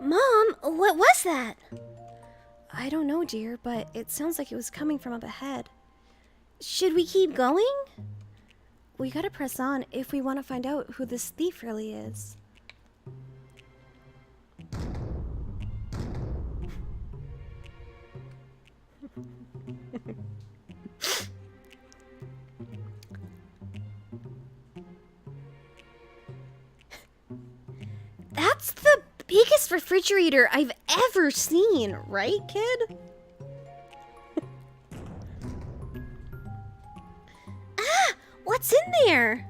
Speaker 2: Mom, what was that?
Speaker 1: I don't know, dear, but it sounds like it was coming from up ahead.
Speaker 2: Should we keep going?
Speaker 1: We gotta press on if we want to find out who this thief really is.
Speaker 2: That's the biggest refrigerator I've ever seen, right, kid? What's in there?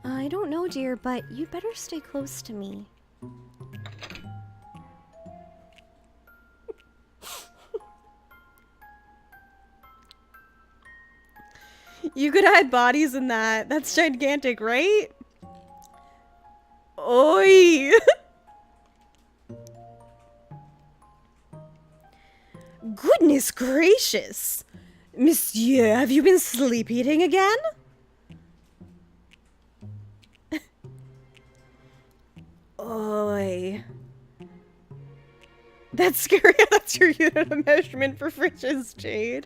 Speaker 1: I don't know, dear, but you better stay close to me. You could hide bodies in that. That's gigantic, right? Oi! Goodness gracious! Monsieur, have you been sleep eating again? Oi. That's scary. That's your unit of measurement for fridges, Jade.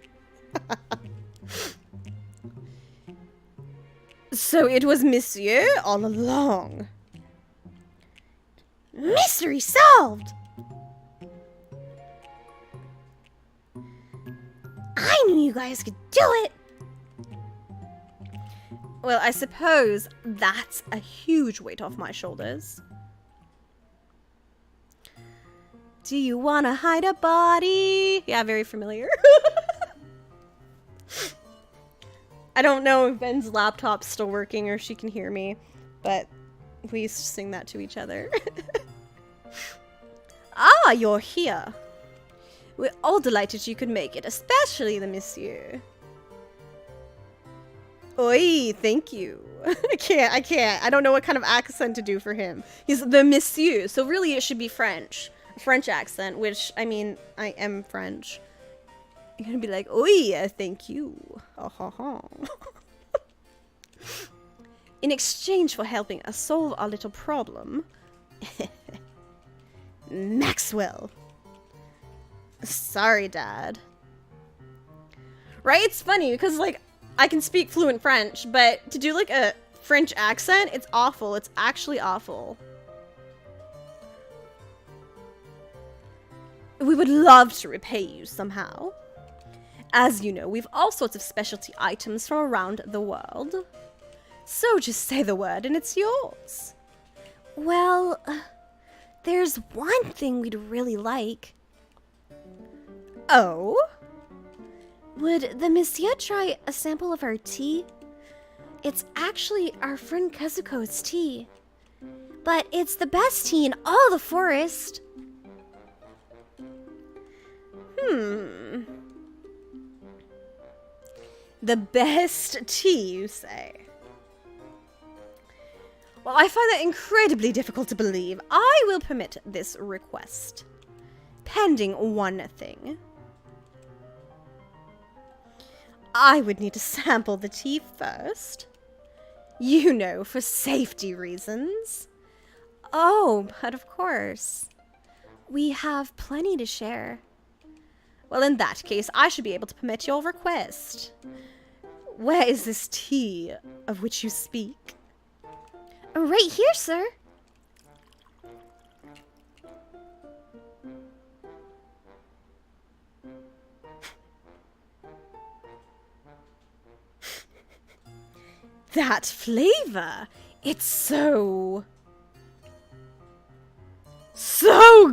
Speaker 1: So it was Monsieur all along.
Speaker 2: Mystery solved! I knew you guys could do it!
Speaker 1: Well, I suppose that's a huge weight off my shoulders. Do you want to hide a body? Yeah, very familiar. I don't know if Ben's laptop's still working or she can hear me, but we used to sing that to each other. Ah, you're here. We're all delighted you could make it, especially the monsieur. Oi, thank you. I can't. I don't know what kind of accent to do for him. He's the monsieur, so really it should be French. French accent, which, I mean, I am French. You're gonna be like, oi, thank you. Ha ha ha. In exchange for helping us solve our little problem, Maxwell. Sorry, Dad. Right? It's funny because, like, I can speak fluent French, but to do, like, a French accent, it's awful. It's actually awful. We would love to repay you somehow. As you know, we've all sorts of specialty items from around the world. So just say the word and it's yours.
Speaker 2: Well, there's one thing we'd really like.
Speaker 1: Oh?
Speaker 2: Would the monsieur try a sample of our tea? It's actually our friend Kazuko's tea. But it's the best tea in all the forest.
Speaker 1: The best tea, you say? Well, I find that incredibly difficult to believe. I will permit this request. Pending one thing. I would need to sample the tea first. You know, for safety reasons. Oh, but of course. We have plenty to share. Well, in that case, I should be able to permit your request. Where is this tea of which you speak?
Speaker 2: Right here, sir.
Speaker 1: That flavor! It's so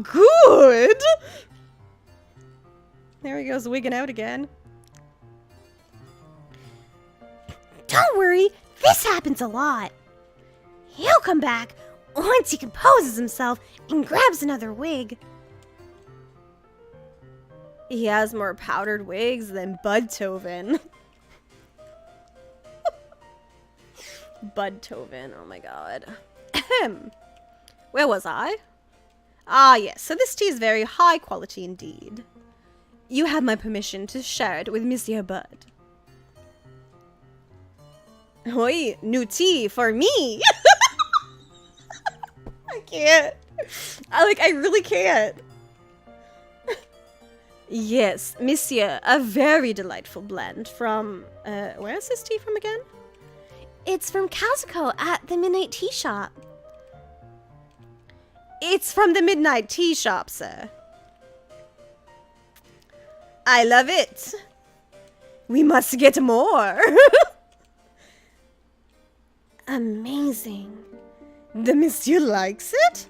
Speaker 1: good! There he goes, wigging out again.
Speaker 2: Don't worry, this happens a lot. He'll come back once he composes himself and grabs another wig.
Speaker 1: He has more powdered wigs than Beethoven. Budtoven. Oh my god. Ahem. Where was I? Ah, yes. So this tea is very high quality indeed. You have my permission to share it with Monsieur Bud. Oi, new tea for me. I can't. I really can't. Yes, Monsieur, a very delightful blend from, where is this tea from again?
Speaker 2: It's from Kazuko at the Midnight Tea Shop.
Speaker 1: It's from the Midnight Tea Shop, sir. I love it. We must get more.
Speaker 2: Amazing.
Speaker 1: The monsieur likes it?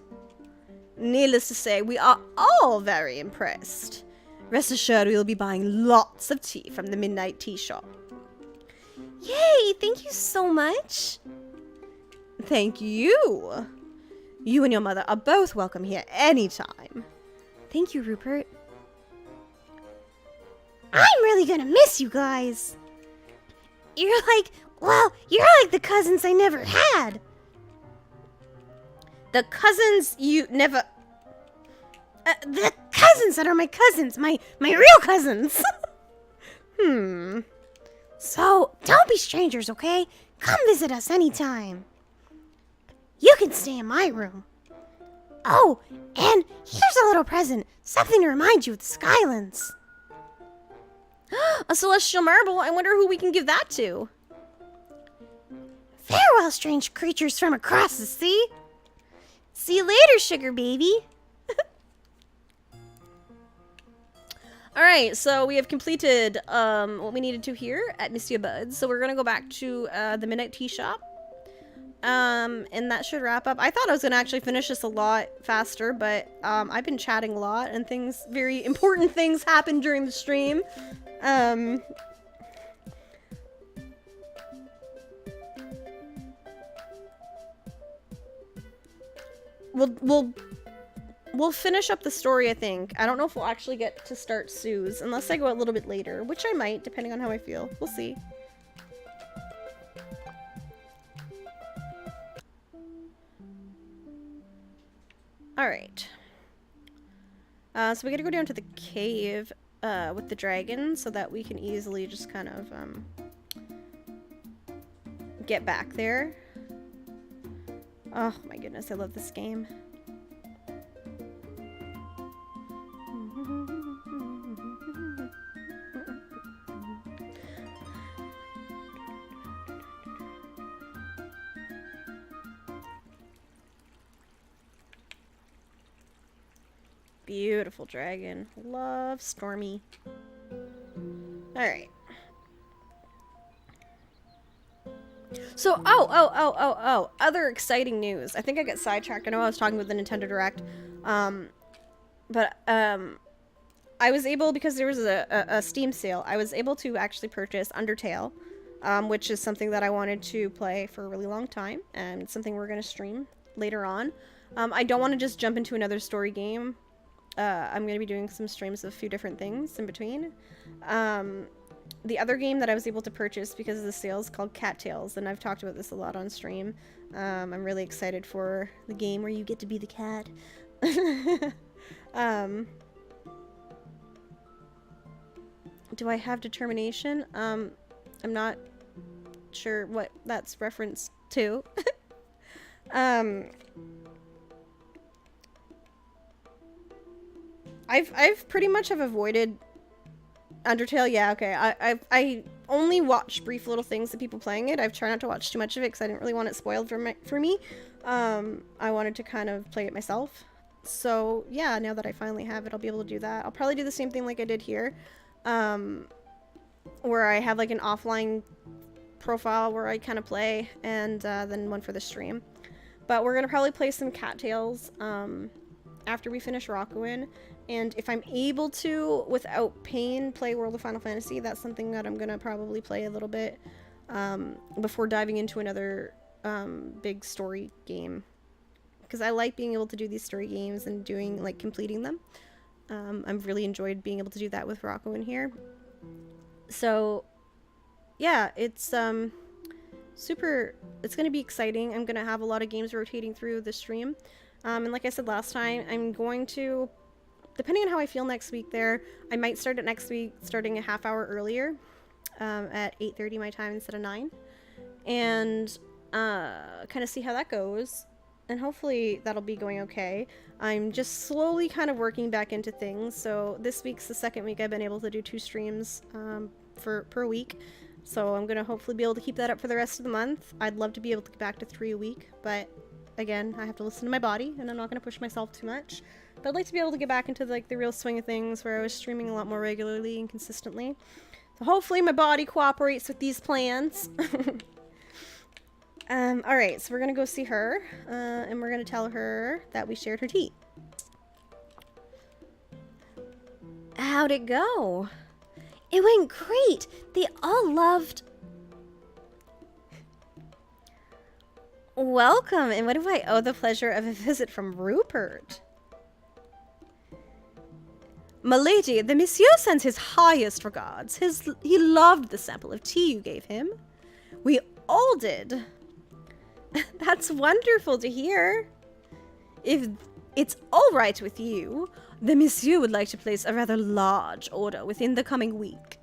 Speaker 1: Needless to say, we are all very impressed. Rest assured we will be buying lots of tea from the Midnight Tea Shop.
Speaker 2: Yay, thank you so much.
Speaker 1: Thank you. You and your mother are both welcome here anytime.
Speaker 2: Thank you, Rupert. I'm really gonna miss you guys. You're like the cousins I never had.
Speaker 1: The cousins you never...
Speaker 2: The cousins that are my cousins, my real cousins. So, don't be strangers, okay? Come visit us anytime. You can stay in my room. Oh, and here's a little present. Something to remind you of the Skylands.
Speaker 1: A celestial marble. I wonder who we can give that to.
Speaker 2: Farewell, strange creatures from across the sea. See you later, sugar baby.
Speaker 1: Alright, so we have completed what we needed to here at Monsieur Bud's. So we're going to go back to the Midnight Tea Shop. And that should wrap up. I thought I was going to actually finish this a lot faster, but I've been chatting a lot and very important things happened during the stream. We'll finish up the story, I think. I don't know if we'll actually get to start Sue's, unless I go a little bit later, which I might, depending on how I feel. We'll see. Alright. So we gotta go down to the cave with the dragon so that we can easily just kind of get back there. Oh my goodness, I love this game. Beautiful dragon. Love Stormy. Alright. So, other exciting news. I think I got sidetracked. I know I was talking about the Nintendo Direct. I was able, because there was a Steam sale, I was able to actually purchase Undertale, which is something that I wanted to play for a really long time, and something we're going to stream later on. I don't want to just jump into another story game. I'm going to be doing some streams of a few different things in between. The other game that I was able to purchase because of the sale is called Cattails, and I've talked about this a lot on stream. I'm really excited for the game where you get to be the cat. Do I have determination? I'm not sure what that's referenced to. I've pretty much have avoided Undertale. Yeah, okay. I only watch brief little things of people playing it. I've tried not to watch too much of it because I didn't really want it spoiled for me. I wanted to kind of play it myself. So yeah, now that I finally have it, I'll be able to do that. I'll probably do the same thing like I did here, where I have like an offline profile where I kind of play, and then one for the stream. But we're gonna probably play some Cattails after we finish Rakuen. And if I'm able to, without pain, play World of Final Fantasy, that's something that I'm going to probably play a little bit before diving into another big story game. Because I like being able to do these story games and completing them. I've really enjoyed being able to do that with Rakuen here. So, yeah, it's
Speaker 3: It's going to be exciting. I'm going to have a lot of games rotating through the stream. And like I said last time, I'm going to, depending on how I feel next week there, I might start it next week starting a half hour earlier at 8:30 my time instead of 9. And kind of see how that goes. And hopefully that'll be going okay. I'm just slowly kind of working back into things. So this week's the second week I've been able to do 2 streams per week. So I'm going to hopefully be able to keep that up for the rest of the month. I'd love to be able to get back to 3 a week, but again, I have to listen to my body, and I'm not going to push myself too much. But I'd like to be able to get back into like the real swing of things where I was streaming a lot more regularly and consistently. So hopefully my body cooperates with these plans. Alright, so we're going to go see her, and we're going to tell her that we shared her tea.
Speaker 1: How'd it go? It went great. They all loved... Welcome, and what do I owe the pleasure of a visit from Rupert? Milady, the monsieur sends his highest regards. He loved the sample of tea you gave him. We all did. That's wonderful to hear. If it's all right with you, the monsieur would like to place a rather large order within the coming week.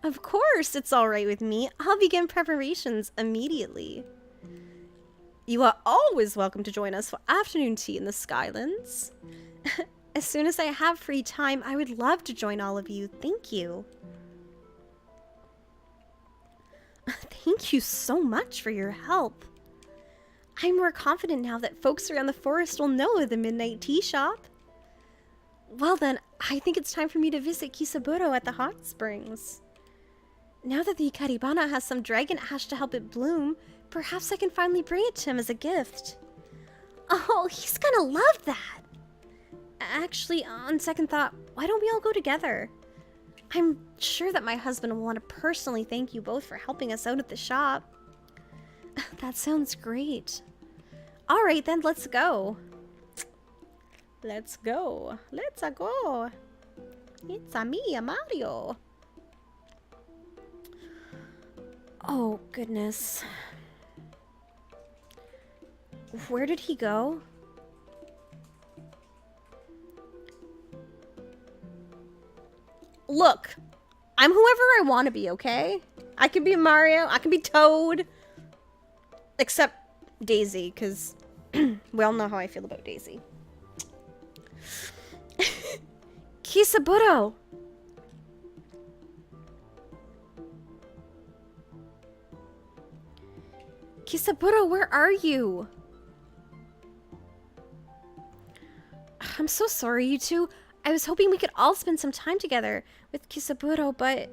Speaker 1: Of course, it's all right with me. I'll begin preparations immediately. You are always welcome to join us for afternoon tea in the Skylands. As soon as I have free time, I would love to join all of you. Thank you. Thank you so much for your help. I'm more confident now that folks around the forest will know of the Midnight Tea Shop. Well then, I think it's time for me to visit Kisaburo at the hot springs. Now that the Ikaribana has some dragon ash to help it bloom, perhaps I can finally bring it to him as a gift. Oh, he's gonna love that! Actually, on second thought, why don't we all go together? I'm sure that my husband will want to personally thank you both for helping us out at the shop. That sounds great. Alright then, let's go. Let's go. Let's go. It's a me, Mario. Oh, goodness. Where did he go? Look, I'm whoever I want to be, okay? I can be Mario, I can be Toad. Except Daisy, because we all know how I feel about Daisy. Kisaburo! Kisaburo, where are you? I'm so sorry, you two. I was hoping we could all spend some time together with Kisaburo, but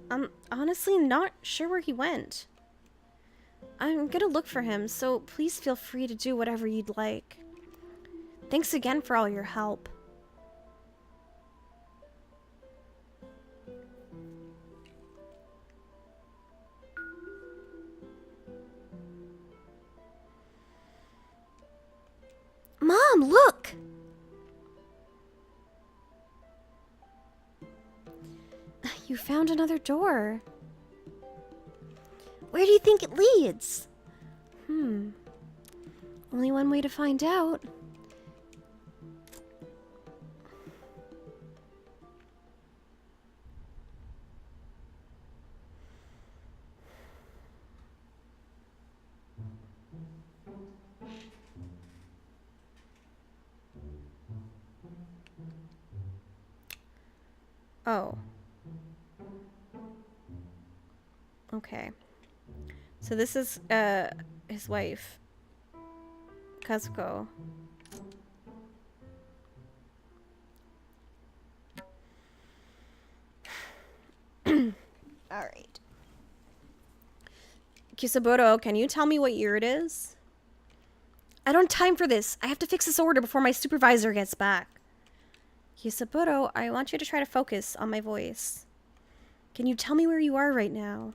Speaker 1: I'm honestly not sure where he went. I'm gonna look for him, so please feel free to do whatever you'd like. Thanks again for all your help. Mom, look! You found another door. Where do you think it leads? Only one way to find out. Oh. Okay. So this is, his wife. Kazuko. Alright. Kisaburo, can you tell me what year it is? I don't have time for this. I have to fix this order before my supervisor gets back. Kisaburo, I want you to try to focus on my voice. Can you tell me where you are right now?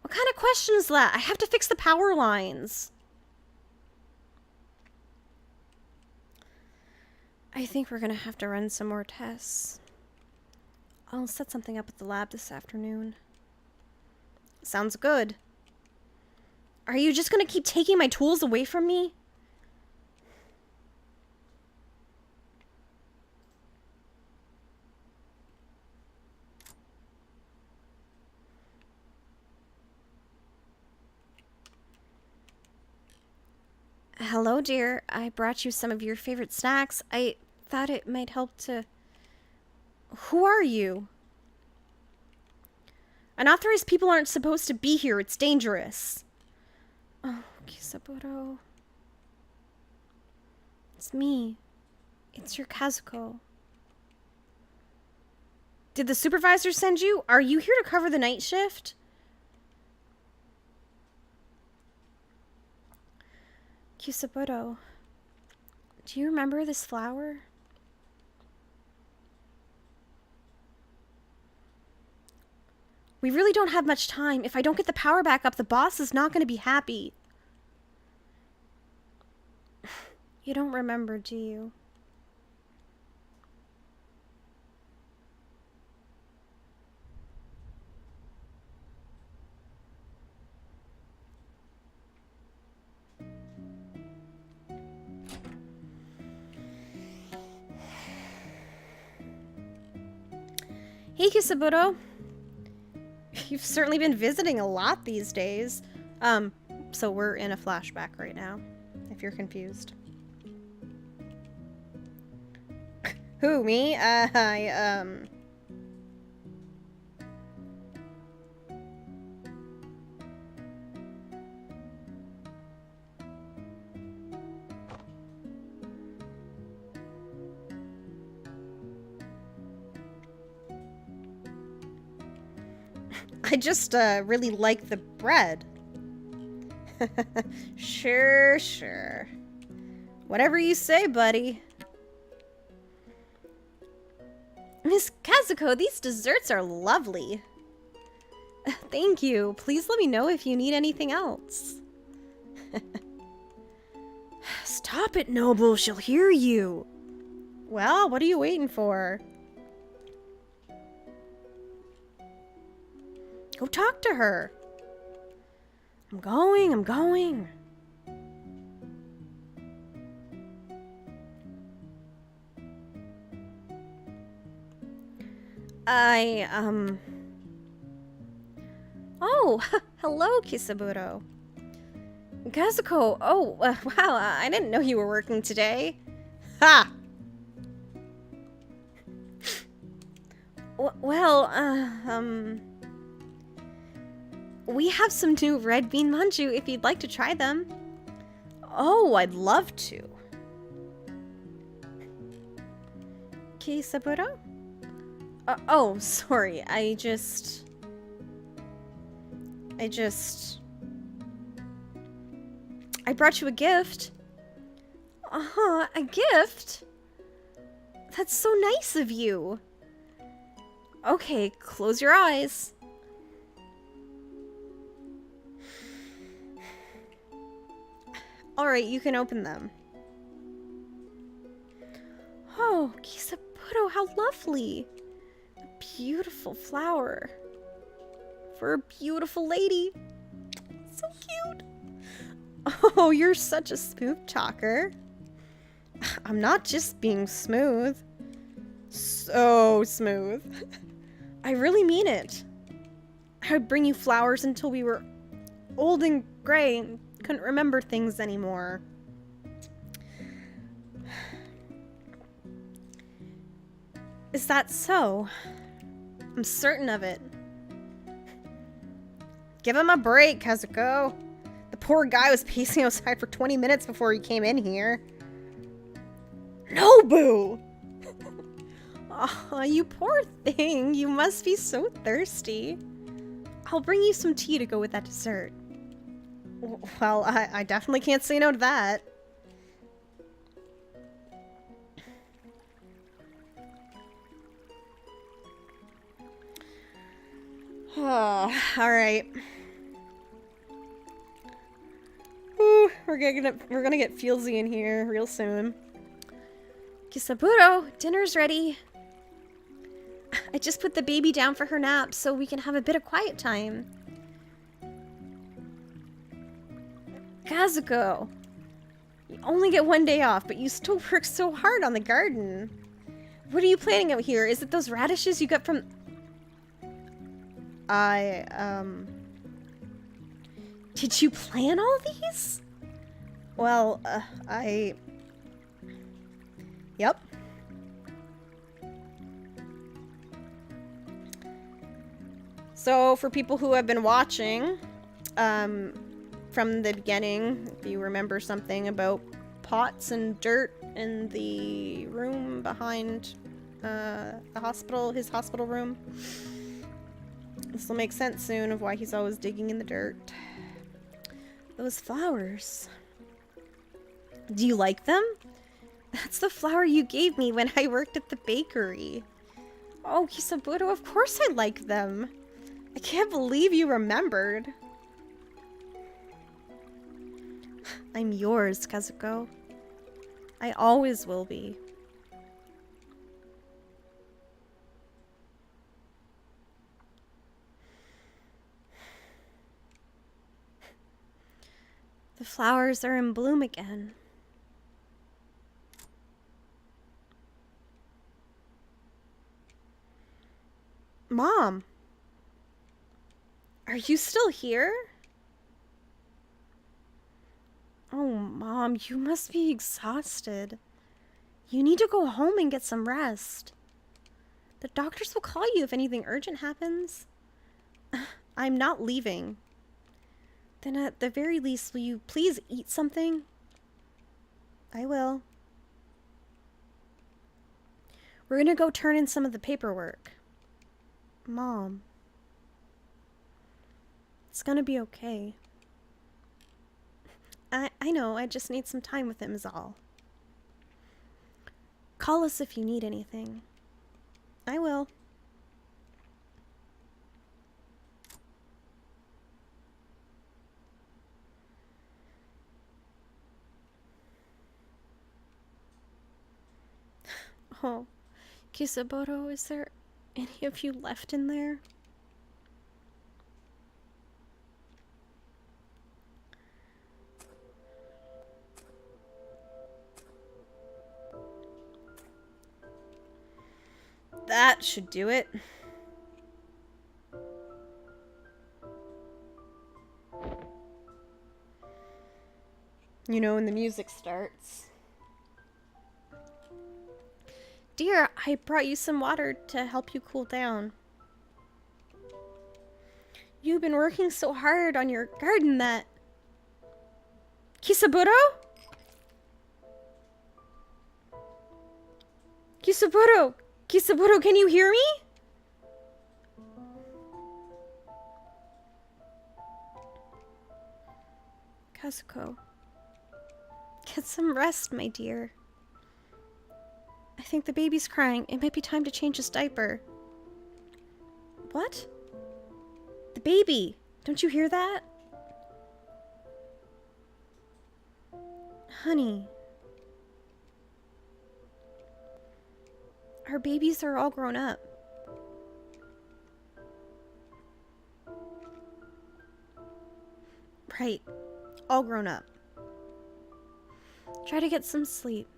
Speaker 1: What kind of question is that? I have to fix the power lines. I think we're gonna have to run some more tests. I'll set something up at the lab this afternoon. Sounds good.
Speaker 3: Are you just gonna keep taking my tools away from me? Hello, dear. I brought you some of your favorite snacks. I thought it might help to... Who are you? Unauthorized people aren't supposed to be here. It's dangerous. Oh, Kisaburo. It's me. It's your Kazuko. Did the supervisor send you? Are you here to cover the night shift? Kisaburo, do you remember this flower? We really don't have much time. If I don't get the power back up, the boss is not going to be happy. You don't remember, do you? Hey, Kisaburo. You've certainly been visiting a lot these days. So we're in a flashback right now, if you're confused. Who, me? I just, really like the bread. Sure. Whatever you say, buddy. Miss Kazuko, these desserts are lovely. Thank you. Please let me know if you need anything else. Stop it, Noble. She'll hear you. Well, what are you waiting for? Go talk to her. I'm going. Oh, hello, Kisaburo. Kazuko, oh, wow, I didn't know you were working today. Ha! We have some new red bean manju if you'd like to try them. Oh, I'd love to. Kisaburo? Oh, sorry, I brought you a gift. A gift? That's so nice of you. Okay, close your eyes. Alright, you can open them. Oh, Kisaburo, how lovely. A beautiful flower. For a beautiful lady. So cute. Oh, you're such a smooth talker. I'm not just being smooth. So smooth. I really mean it. I would bring you flowers until we were old and gray and couldn't remember things anymore. Is that so? I'm certain of it. Give him a break, Kazuko. The poor guy was pacing outside for 20 minutes before he came in here. Nobu! Aw, you poor thing. You must be so thirsty. I'll bring you some tea to go with that dessert. Well, I definitely can't say no to that. Oh, alright. We're gonna get feelsy in here real soon. Kisaburo, dinner's ready. I just put the baby down for her nap so we can have a bit of quiet time. Kazuko, you only get 1 day off, but you still work so hard on the garden. What are you planning out here? Is it those radishes you got from... Did you plan all these? Well, Yep. So, for people who have been watching, from the beginning, if you remember something about pots and dirt in the room behind the hospital, his hospital room, this will make sense soon of why he's always digging in the dirt. Those flowers. Do you like them? That's the flower you gave me when I worked at the bakery. Oh, Kisaburo, of course I like them. I can't believe you remembered. I'm yours, Kazuko. I always will be. The flowers are in bloom again. Mom! Are you still here? Oh, Mom, you must be exhausted. You need to go home and get some rest. The doctors will call you if anything urgent happens. I'm not leaving. Then at the very least, will you please eat something? I will. We're gonna go turn in some of the paperwork. Mom. It's gonna be okay. I know, I just need some time with him is all. Call us if you need anything. I will. Oh, Kisaburo, is there any of you left in there? That should do it. You know, when the music starts. Dear, I brought you some water to help you cool down. You've been working so hard on your garden that... Kisaburo? Kisaburo! Kisaburo, can you hear me? Kazuko. Get some rest, my dear. I think the baby's crying. It might be time to change his diaper. What? The baby! Don't you hear that? Honey. Our babies are all grown up. Right. All grown up. Try to get some sleep.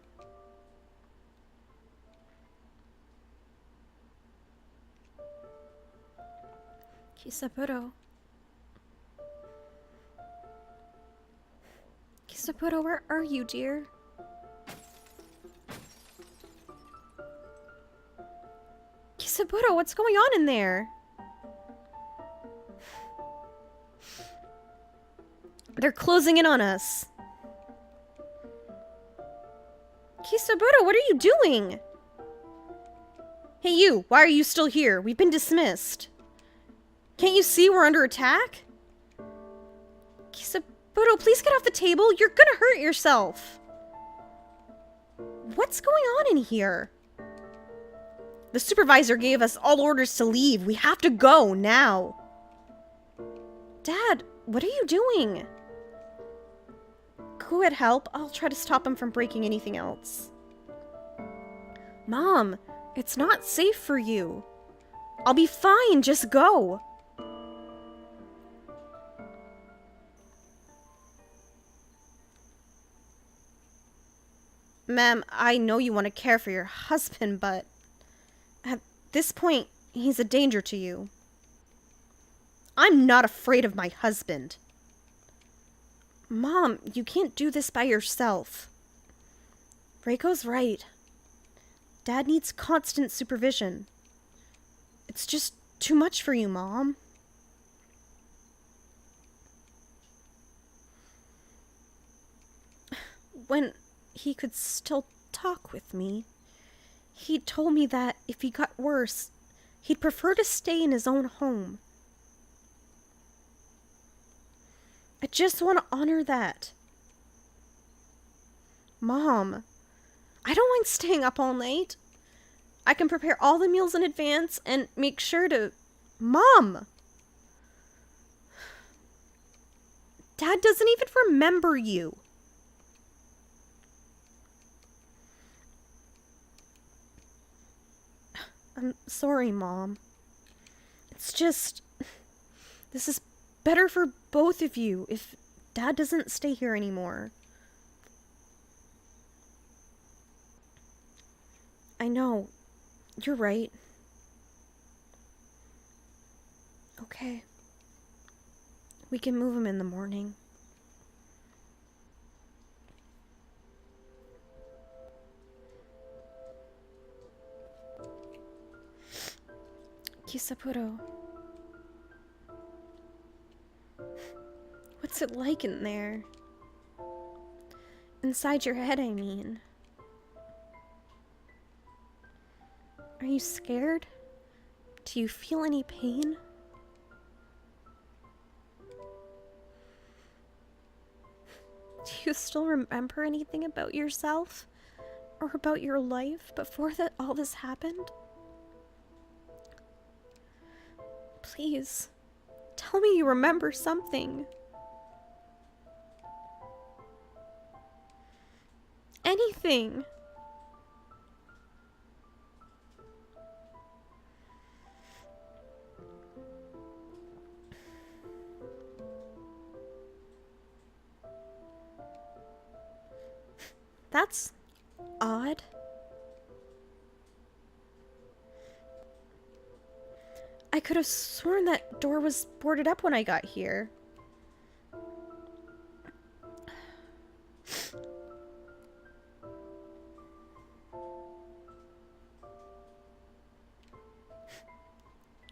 Speaker 3: Kisaburo. Kisaburo, where are you, dear? Kisaburo, what's going on in there? They're closing in on us. Kisaburo, what are you doing? Hey you, why are you still here? We've been dismissed. Can't you see we're under attack? Kisaburo, please get off the table. You're gonna hurt yourself. What's going on in here? The supervisor gave us all orders to leave. We have to go now. Dad, what are you doing? Go ahead, help. I'll try to stop him from breaking anything else. Mom, it's not safe for you. I'll be fine. Just go. Ma'am, I know you want to care for your husband, but at this point, he's a danger to you. I'm not afraid of my husband. Mom, you can't do this by yourself. Reiko's right. Dad needs constant supervision. It's just too much for you, Mom. When he could still talk with me, he told me that if he got worse, he'd prefer to stay in his own home. I just want to honor that. Mom, I don't mind staying up all night. I can prepare all the meals in advance and make sure to... Mom! Dad doesn't even remember you. I'm sorry, Mom. It's just... This is better for both of you if Dad doesn't stay here anymore. I know. You're right. Okay. We can move him in the morning. Kisapuro. What's it like in there? Inside your head, I mean. Are you scared? Do you feel any pain? Do you still remember anything about yourself? Or about your life before all this happened? Please, tell me you remember something. Anything. That's odd. I could have sworn that door was boarded up when I got here.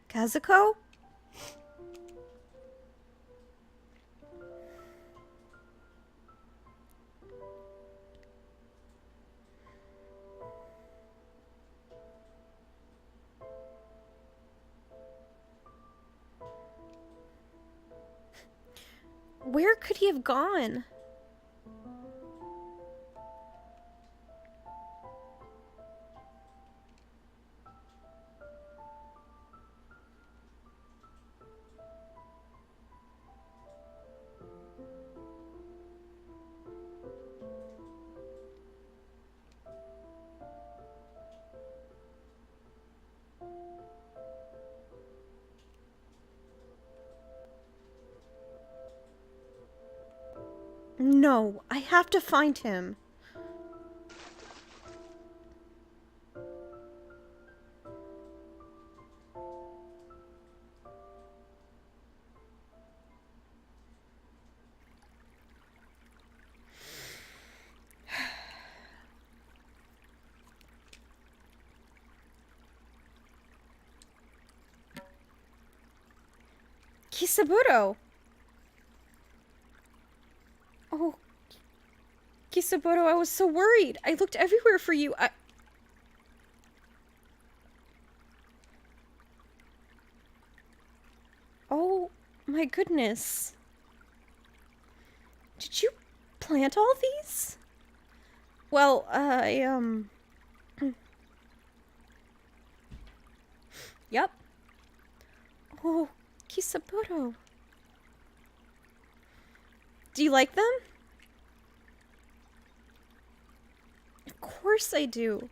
Speaker 3: Kazuko? Where could he have gone? No, I have to find him. Kisaburo! Oh, Kisaburo, I was so worried. I looked everywhere for you. Oh, my goodness. Did you plant all these? Well, Yep. Oh, Kisaburo. Do you like them? Of course I do.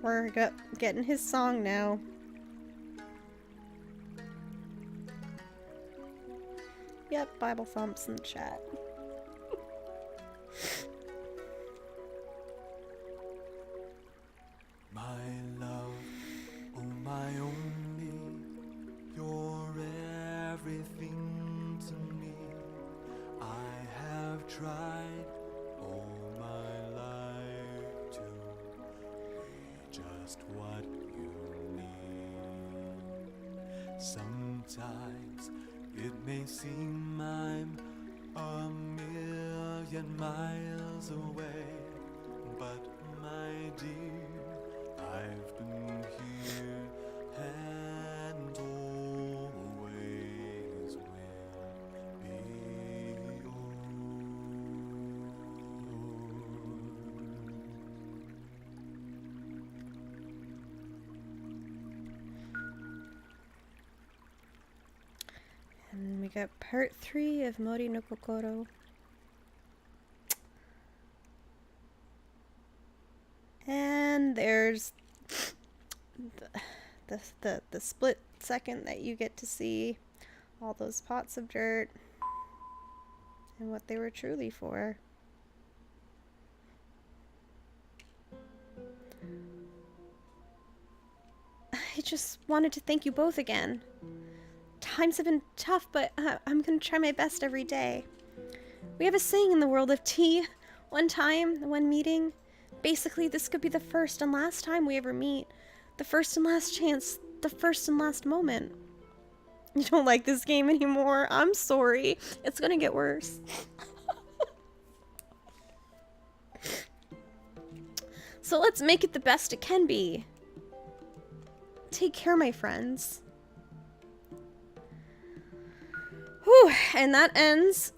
Speaker 3: we're getting his song now. Yep, Bible thumps in the chat.
Speaker 4: My love, oh my only, you're everything to me. I have tried all my life to be just what you need. Sometimes it may seem I'm a million miles away, but my dear, I've been here and always will be yours.
Speaker 3: And we got part 3 of Mori no Kokoro. And there's the split second that you get to see all those pots of dirt and what they were truly for. I just wanted to thank you both again. Times have been tough, but I'm gonna try my best every day. We have a saying in the world of tea. One meeting. Basically, this could be the first and last time we ever meet. The first and last chance. The first and last moment. You don't like this game anymore? I'm sorry. It's gonna get worse. So let's make it the best it can be. Take care, my friends. Whew, and that ends.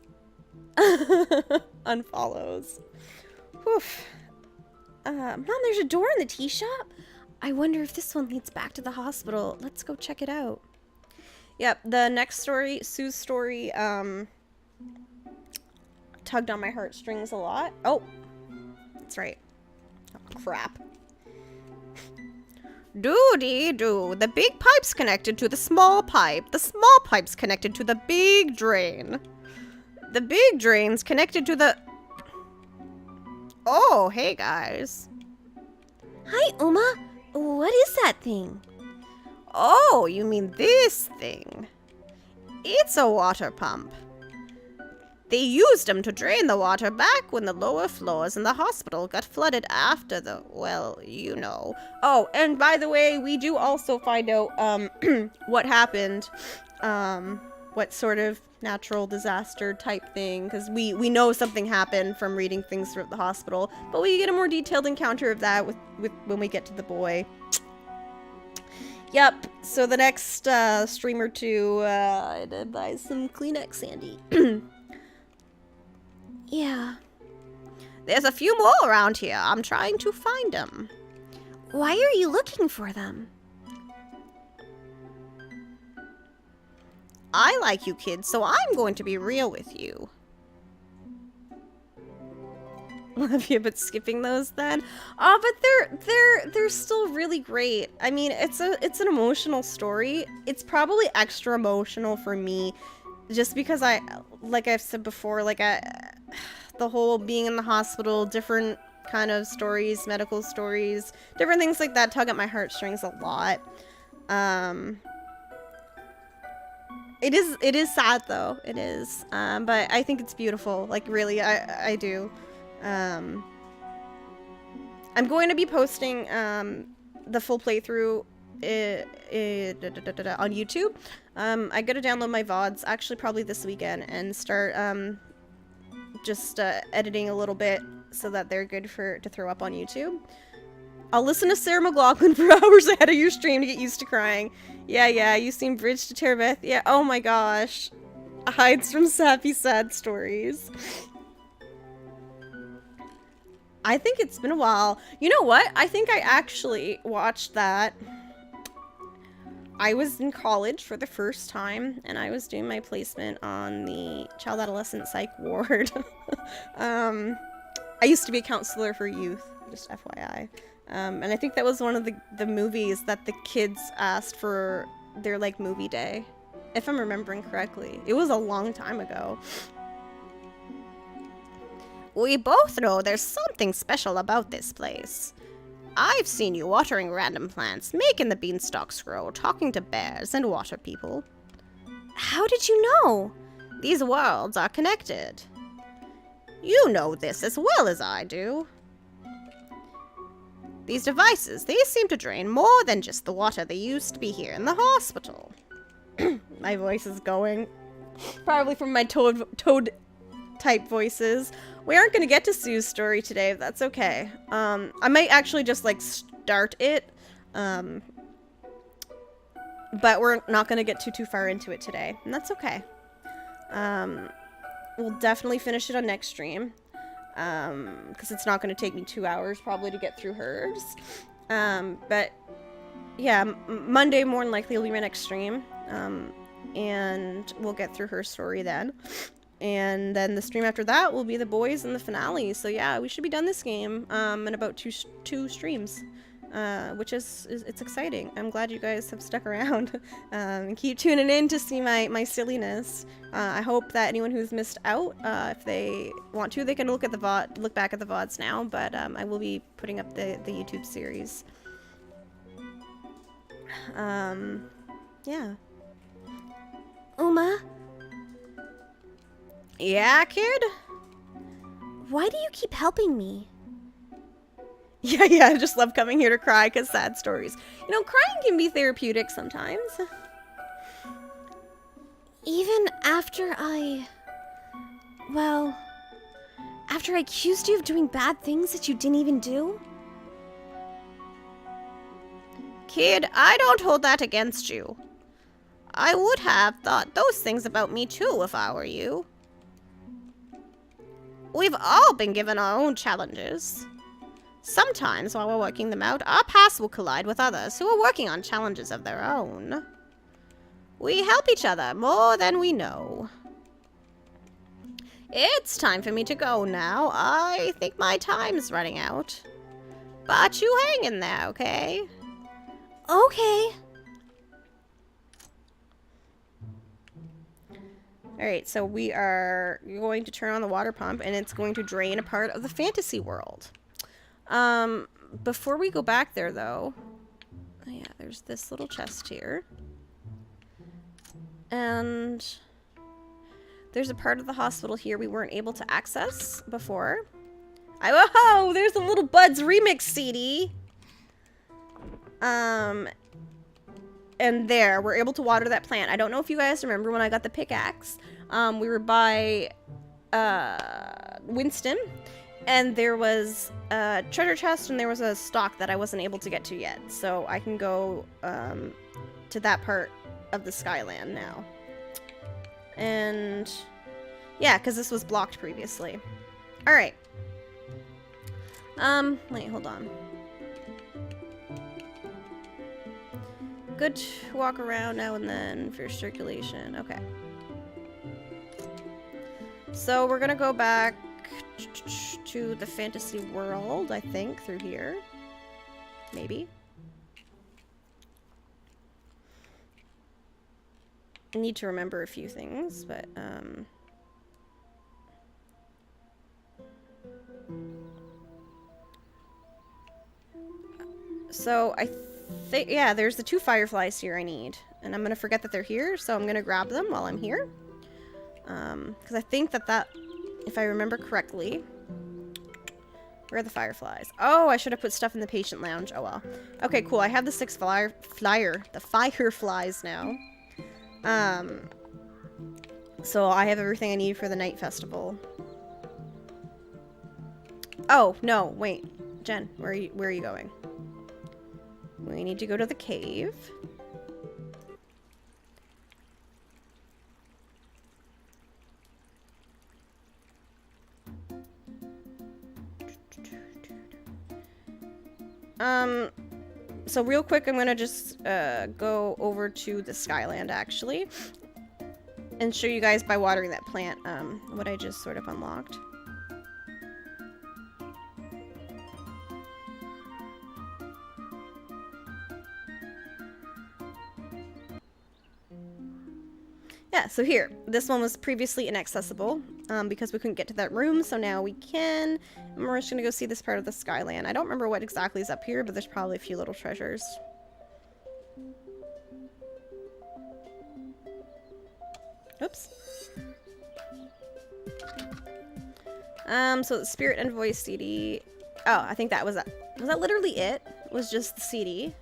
Speaker 3: Unfollows. Whew. Mom, there's a door in the tea shop. I wonder if this one leads back to the hospital. Let's go check it out. Yep, the next story, Sue's story, tugged on my heartstrings a lot. Oh, that's right. Oh, crap. Do-dee-do. The big pipe's connected to the small pipe. The small pipe's connected to the big drain. The big drain's connected to the... Oh, hey guys.
Speaker 1: Hi, Uma. What is that thing?
Speaker 3: Oh, you mean this thing? It's a water pump. They used them to drain the water back when the lower floors in the hospital got flooded after the, well, you know. Oh, and by the way, we do also find out what happened, what sort of natural disaster type thing, because we know something happened from reading things throughout the hospital, but we get a more detailed encounter of that with when we get to the boy. Yep, so the next stream or two, I had to buy some Kleenex Sandy.
Speaker 1: Yeah.
Speaker 3: There's a few more around here. I'm trying to find them.
Speaker 1: Why are you looking for them?
Speaker 3: I like you kids, so I'm going to be real with you. Love you, but skipping those then. Oh, but they're still really great. I mean, it's an emotional story. It's probably extra emotional for me, just because like I've said before, the whole being in the hospital, different kind of stories, medical stories, different things like that tug at my heartstrings a lot. It is sad though. It is. But I think it's beautiful. Like really, I do. I'm going to be posting the full playthrough on YouTube. I gotta download my VODs actually probably this weekend and start just editing a little bit so that they're good to throw up on YouTube. I'll listen to Sarah McLachlan for hours ahead of your stream to get used to crying. Yeah, you seem bridge to Terabeth. Yeah, oh my gosh. Hides from sappy sad stories. I think it's been a while. You know what? I think I actually watched that. I was in college for the first time, and I was doing my placement on the child adolescent psych ward. I used to be a counselor for youth, Just FYI. And I think that was one of the movies that the kids asked for their, like, movie day. If I'm remembering correctly. It was a long time ago.
Speaker 2: We both know there's something special about this place. I've seen you watering random plants, making the beanstalks grow, talking to bears and water people.
Speaker 1: How did you know?
Speaker 2: These worlds are connected. You know this as well as I do. These devices, they seem to drain more than just the water they used to be here in the hospital.
Speaker 3: My voice is going. Probably from my toad type voices. We aren't going to get to Sue's story today, but that's okay. I might actually just, like, start it. But we're not going to get too far into it today. And that's okay. We'll definitely finish it on next stream. Because it's not going to take me 2 hours probably to get through hers. But yeah, Monday more than likely will be my next stream. And we'll get through her story then. And then the stream after that will be the boys and the finale. So yeah, we should be done this game in about two streams. Which is it's exciting. I'm glad you guys have stuck around and keep tuning in to see my silliness. I hope that anyone who's missed out, if they want to, they can look back at the VODs now. But I will be putting up the YouTube series. Yeah.
Speaker 1: Uma?
Speaker 3: Yeah, kid?
Speaker 1: Why do you keep helping me?
Speaker 3: Yeah, I just love coming here to cry because sad stories. You know, crying can be therapeutic sometimes.
Speaker 1: Even after after I accused you of doing bad things that you didn't even do?
Speaker 2: Kid, I don't hold that against you. I would have thought those things about me too if I were you. We've all been given our own challenges. Sometimes, while we're working them out, our paths will collide with others who are working on challenges of their own. We help each other more than we know. It's time for me to go now. I think my time's running out. But you hang in there, okay?
Speaker 1: Okay.
Speaker 3: Alright, so we are going to turn on the water pump and it's going to drain a part of the fantasy world. Before we go back there though, oh yeah, there's this little chest here. And there's a part of the hospital here we weren't able to access before. Oh, there's a little Bud's remix CD. And there, we're able to water that plant. I don't know if you guys remember when I got the pickaxe. We were by Winston, and there was a treasure chest, and there was a stock that I wasn't able to get to yet. So I can go to that part of the Skyland now. And yeah, because this was blocked previously. Alright. Wait, hold on. Good to walk around now and then for circulation. Okay. So we're gonna go back to the fantasy world, I think, through here. Maybe. I need to remember a few things, but, so I think, yeah, there's the 2 fireflies here I need. And I'm gonna forget that they're here, so I'm gonna grab them while I'm here. Because I think that, if I remember correctly, where are the fireflies? Oh, I should have put stuff in the patient lounge. Oh well. Okay, cool. I have the 6 fireflies now. So I have everything I need for the night festival. Oh, no, wait. Jen, where are you going? We need to go to the cave. So real quick, I'm gonna just go over to the Skyland, actually, and show you guys by watering that plant what I just sort of unlocked. So here, this one was previously inaccessible because we couldn't get to that room, so now we can. And we're just gonna go see this part of the Skyland. I don't remember what exactly is up here, but there's probably a few little treasures. Oops. So the Spirit and Voice CD. Oh, I think that was that. Was that literally it? Was just the CD?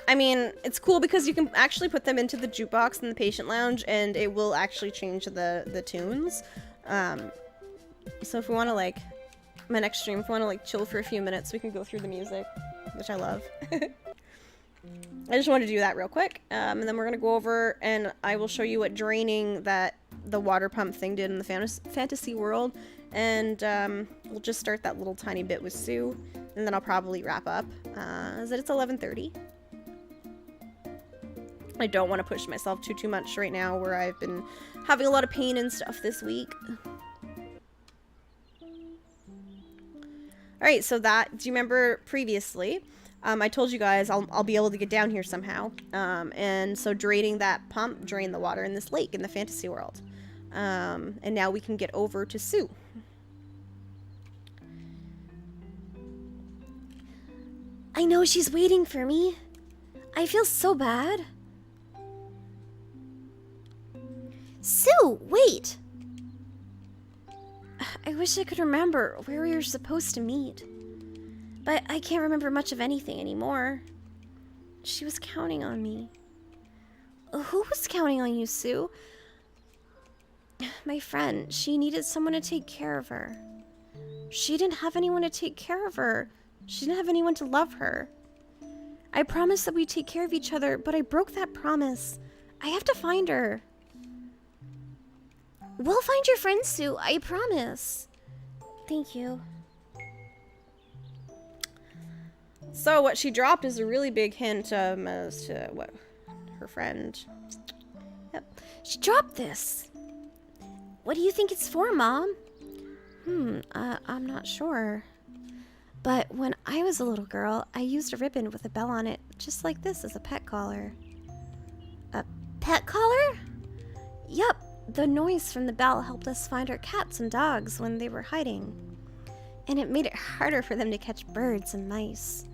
Speaker 3: I mean, it's cool because you can actually put them into the jukebox in the patient lounge, and it will actually change the tunes. So if we want to, like, my next stream, if we want to, like, chill for a few minutes, we can go through the music, which I love. I just wanted to do that real quick, and then we're gonna go over and I will show you what draining the water pump thing did in the fantasy world, and we'll just start that little tiny bit with Sue, and then I'll probably wrap up. Is that it's 11:30? I don't want to push myself too much right now, where I've been having a lot of pain and stuff this week. All right, so that, do you remember previously? I told you guys I'll be able to get down here somehow. And so draining that pump drained the water in this lake in the fantasy world. And now we can get over to Sue.
Speaker 2: I know she's waiting for me. I feel so bad. Sue, wait! I wish I could remember where we were supposed to meet. But I can't remember much of anything anymore. She was counting on me. Who was counting on you, Sue? My friend. She needed someone to take care of her. She didn't have anyone to take care of her. She didn't have anyone to love her. I promised that we'd take care of each other, but I broke that promise. I have to find her. We'll find your friend, Sue. I promise. Thank you.
Speaker 3: So what she dropped is a really big hint as to what her friend.
Speaker 2: Yep. She dropped this. What do you think it's for, Mom?
Speaker 1: I'm not sure. But when I was a little girl, I used a ribbon with a bell on it, just like this, as a pet collar.
Speaker 2: A pet collar?
Speaker 1: Yup. The noise from the bell helped us find our cats and dogs when they were hiding. And it made it harder for them to catch birds and mice.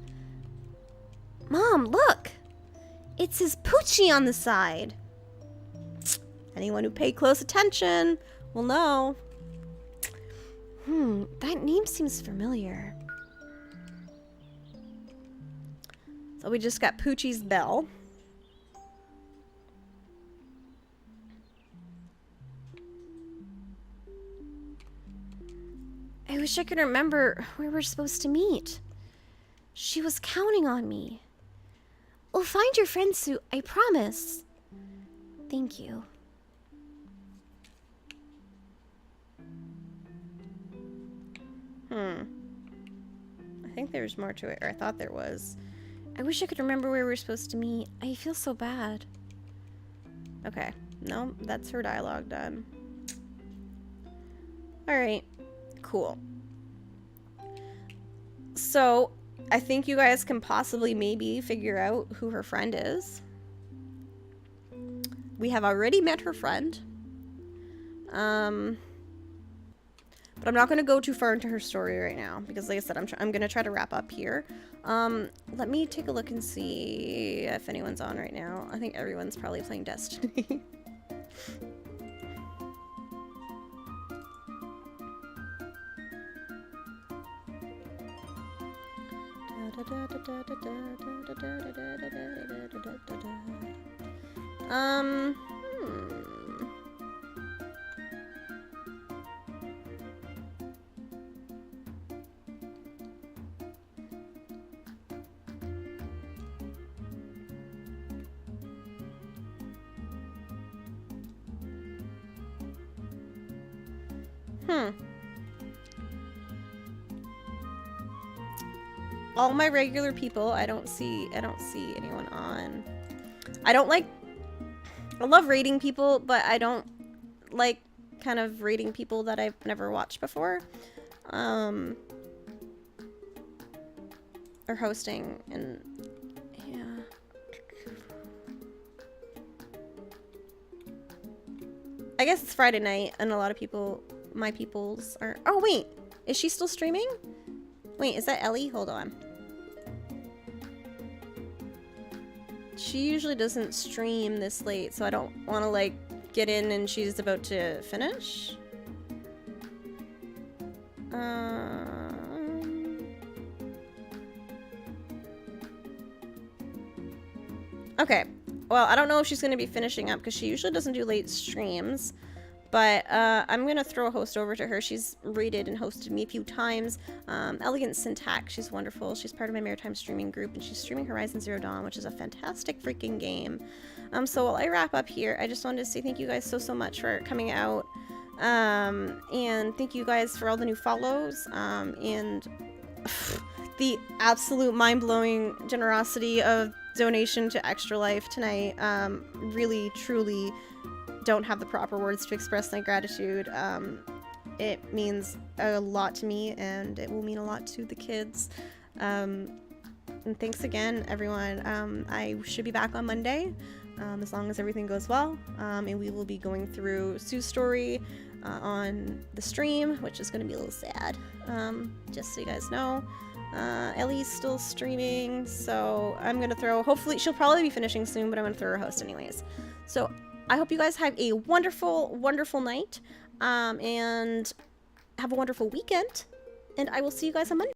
Speaker 2: Mom, look! It says Poochie on the side.
Speaker 3: Anyone who paid close attention will know.
Speaker 1: That name seems familiar.
Speaker 3: So we just got Poochie's bell.
Speaker 1: I wish I could remember where we're supposed to meet. She was counting on me. We'll find your friend, Sue. I promise. Thank you.
Speaker 3: I think there's more to it, or I thought there was.
Speaker 1: I wish I could remember where we're supposed to meet. I feel so bad.
Speaker 3: Okay. No, that's her dialogue done. Alright. Cool. So, I think you guys can possibly maybe figure out who her friend is. We have already met her friend. But I'm not going to go too far into her story right now, because like I said, I'm going to try to wrap up here. Let me take a look and see if anyone's on right now. I think everyone's probably playing Destiny. All my regular people, I don't see anyone on. I love rating people, but I don't like kind of rating people that I've never watched before. Or hosting, and yeah. I guess it's Friday night, and a lot of people, my peoples are. Oh wait, is she still streaming? Wait, is that Ellie? Hold on. She usually doesn't stream this late, so I don't want to like get in and she's about to finish. Okay, well, I don't know if she's going to be finishing up because she usually doesn't do late streams, but I'm going to throw a host over to her. She's rated and hosted me a few times. Elegant Syntax, she's wonderful. She's part of my Maritime streaming group, and she's streaming Horizon Zero Dawn, which is a fantastic freaking game. So while I wrap up here, I just wanted to say thank you guys so much for coming out, and thank you guys for all the new follows, and the absolute mind-blowing generosity of donation to Extra Life tonight. Really, truly don't have the proper words to express my gratitude. It means a lot to me, and it will mean a lot to the kids. And thanks again, everyone. I should be back on Monday, as long as everything goes well. And we will be going through Sue's story on the stream, which is going to be a little sad, just so you guys know. Ellie's still streaming, so I'm gonna throw, hopefully, she'll probably be finishing soon, but I'm gonna throw her host anyways. So I hope you guys have a wonderful, wonderful night, and have a wonderful weekend, and I will see you guys on Monday.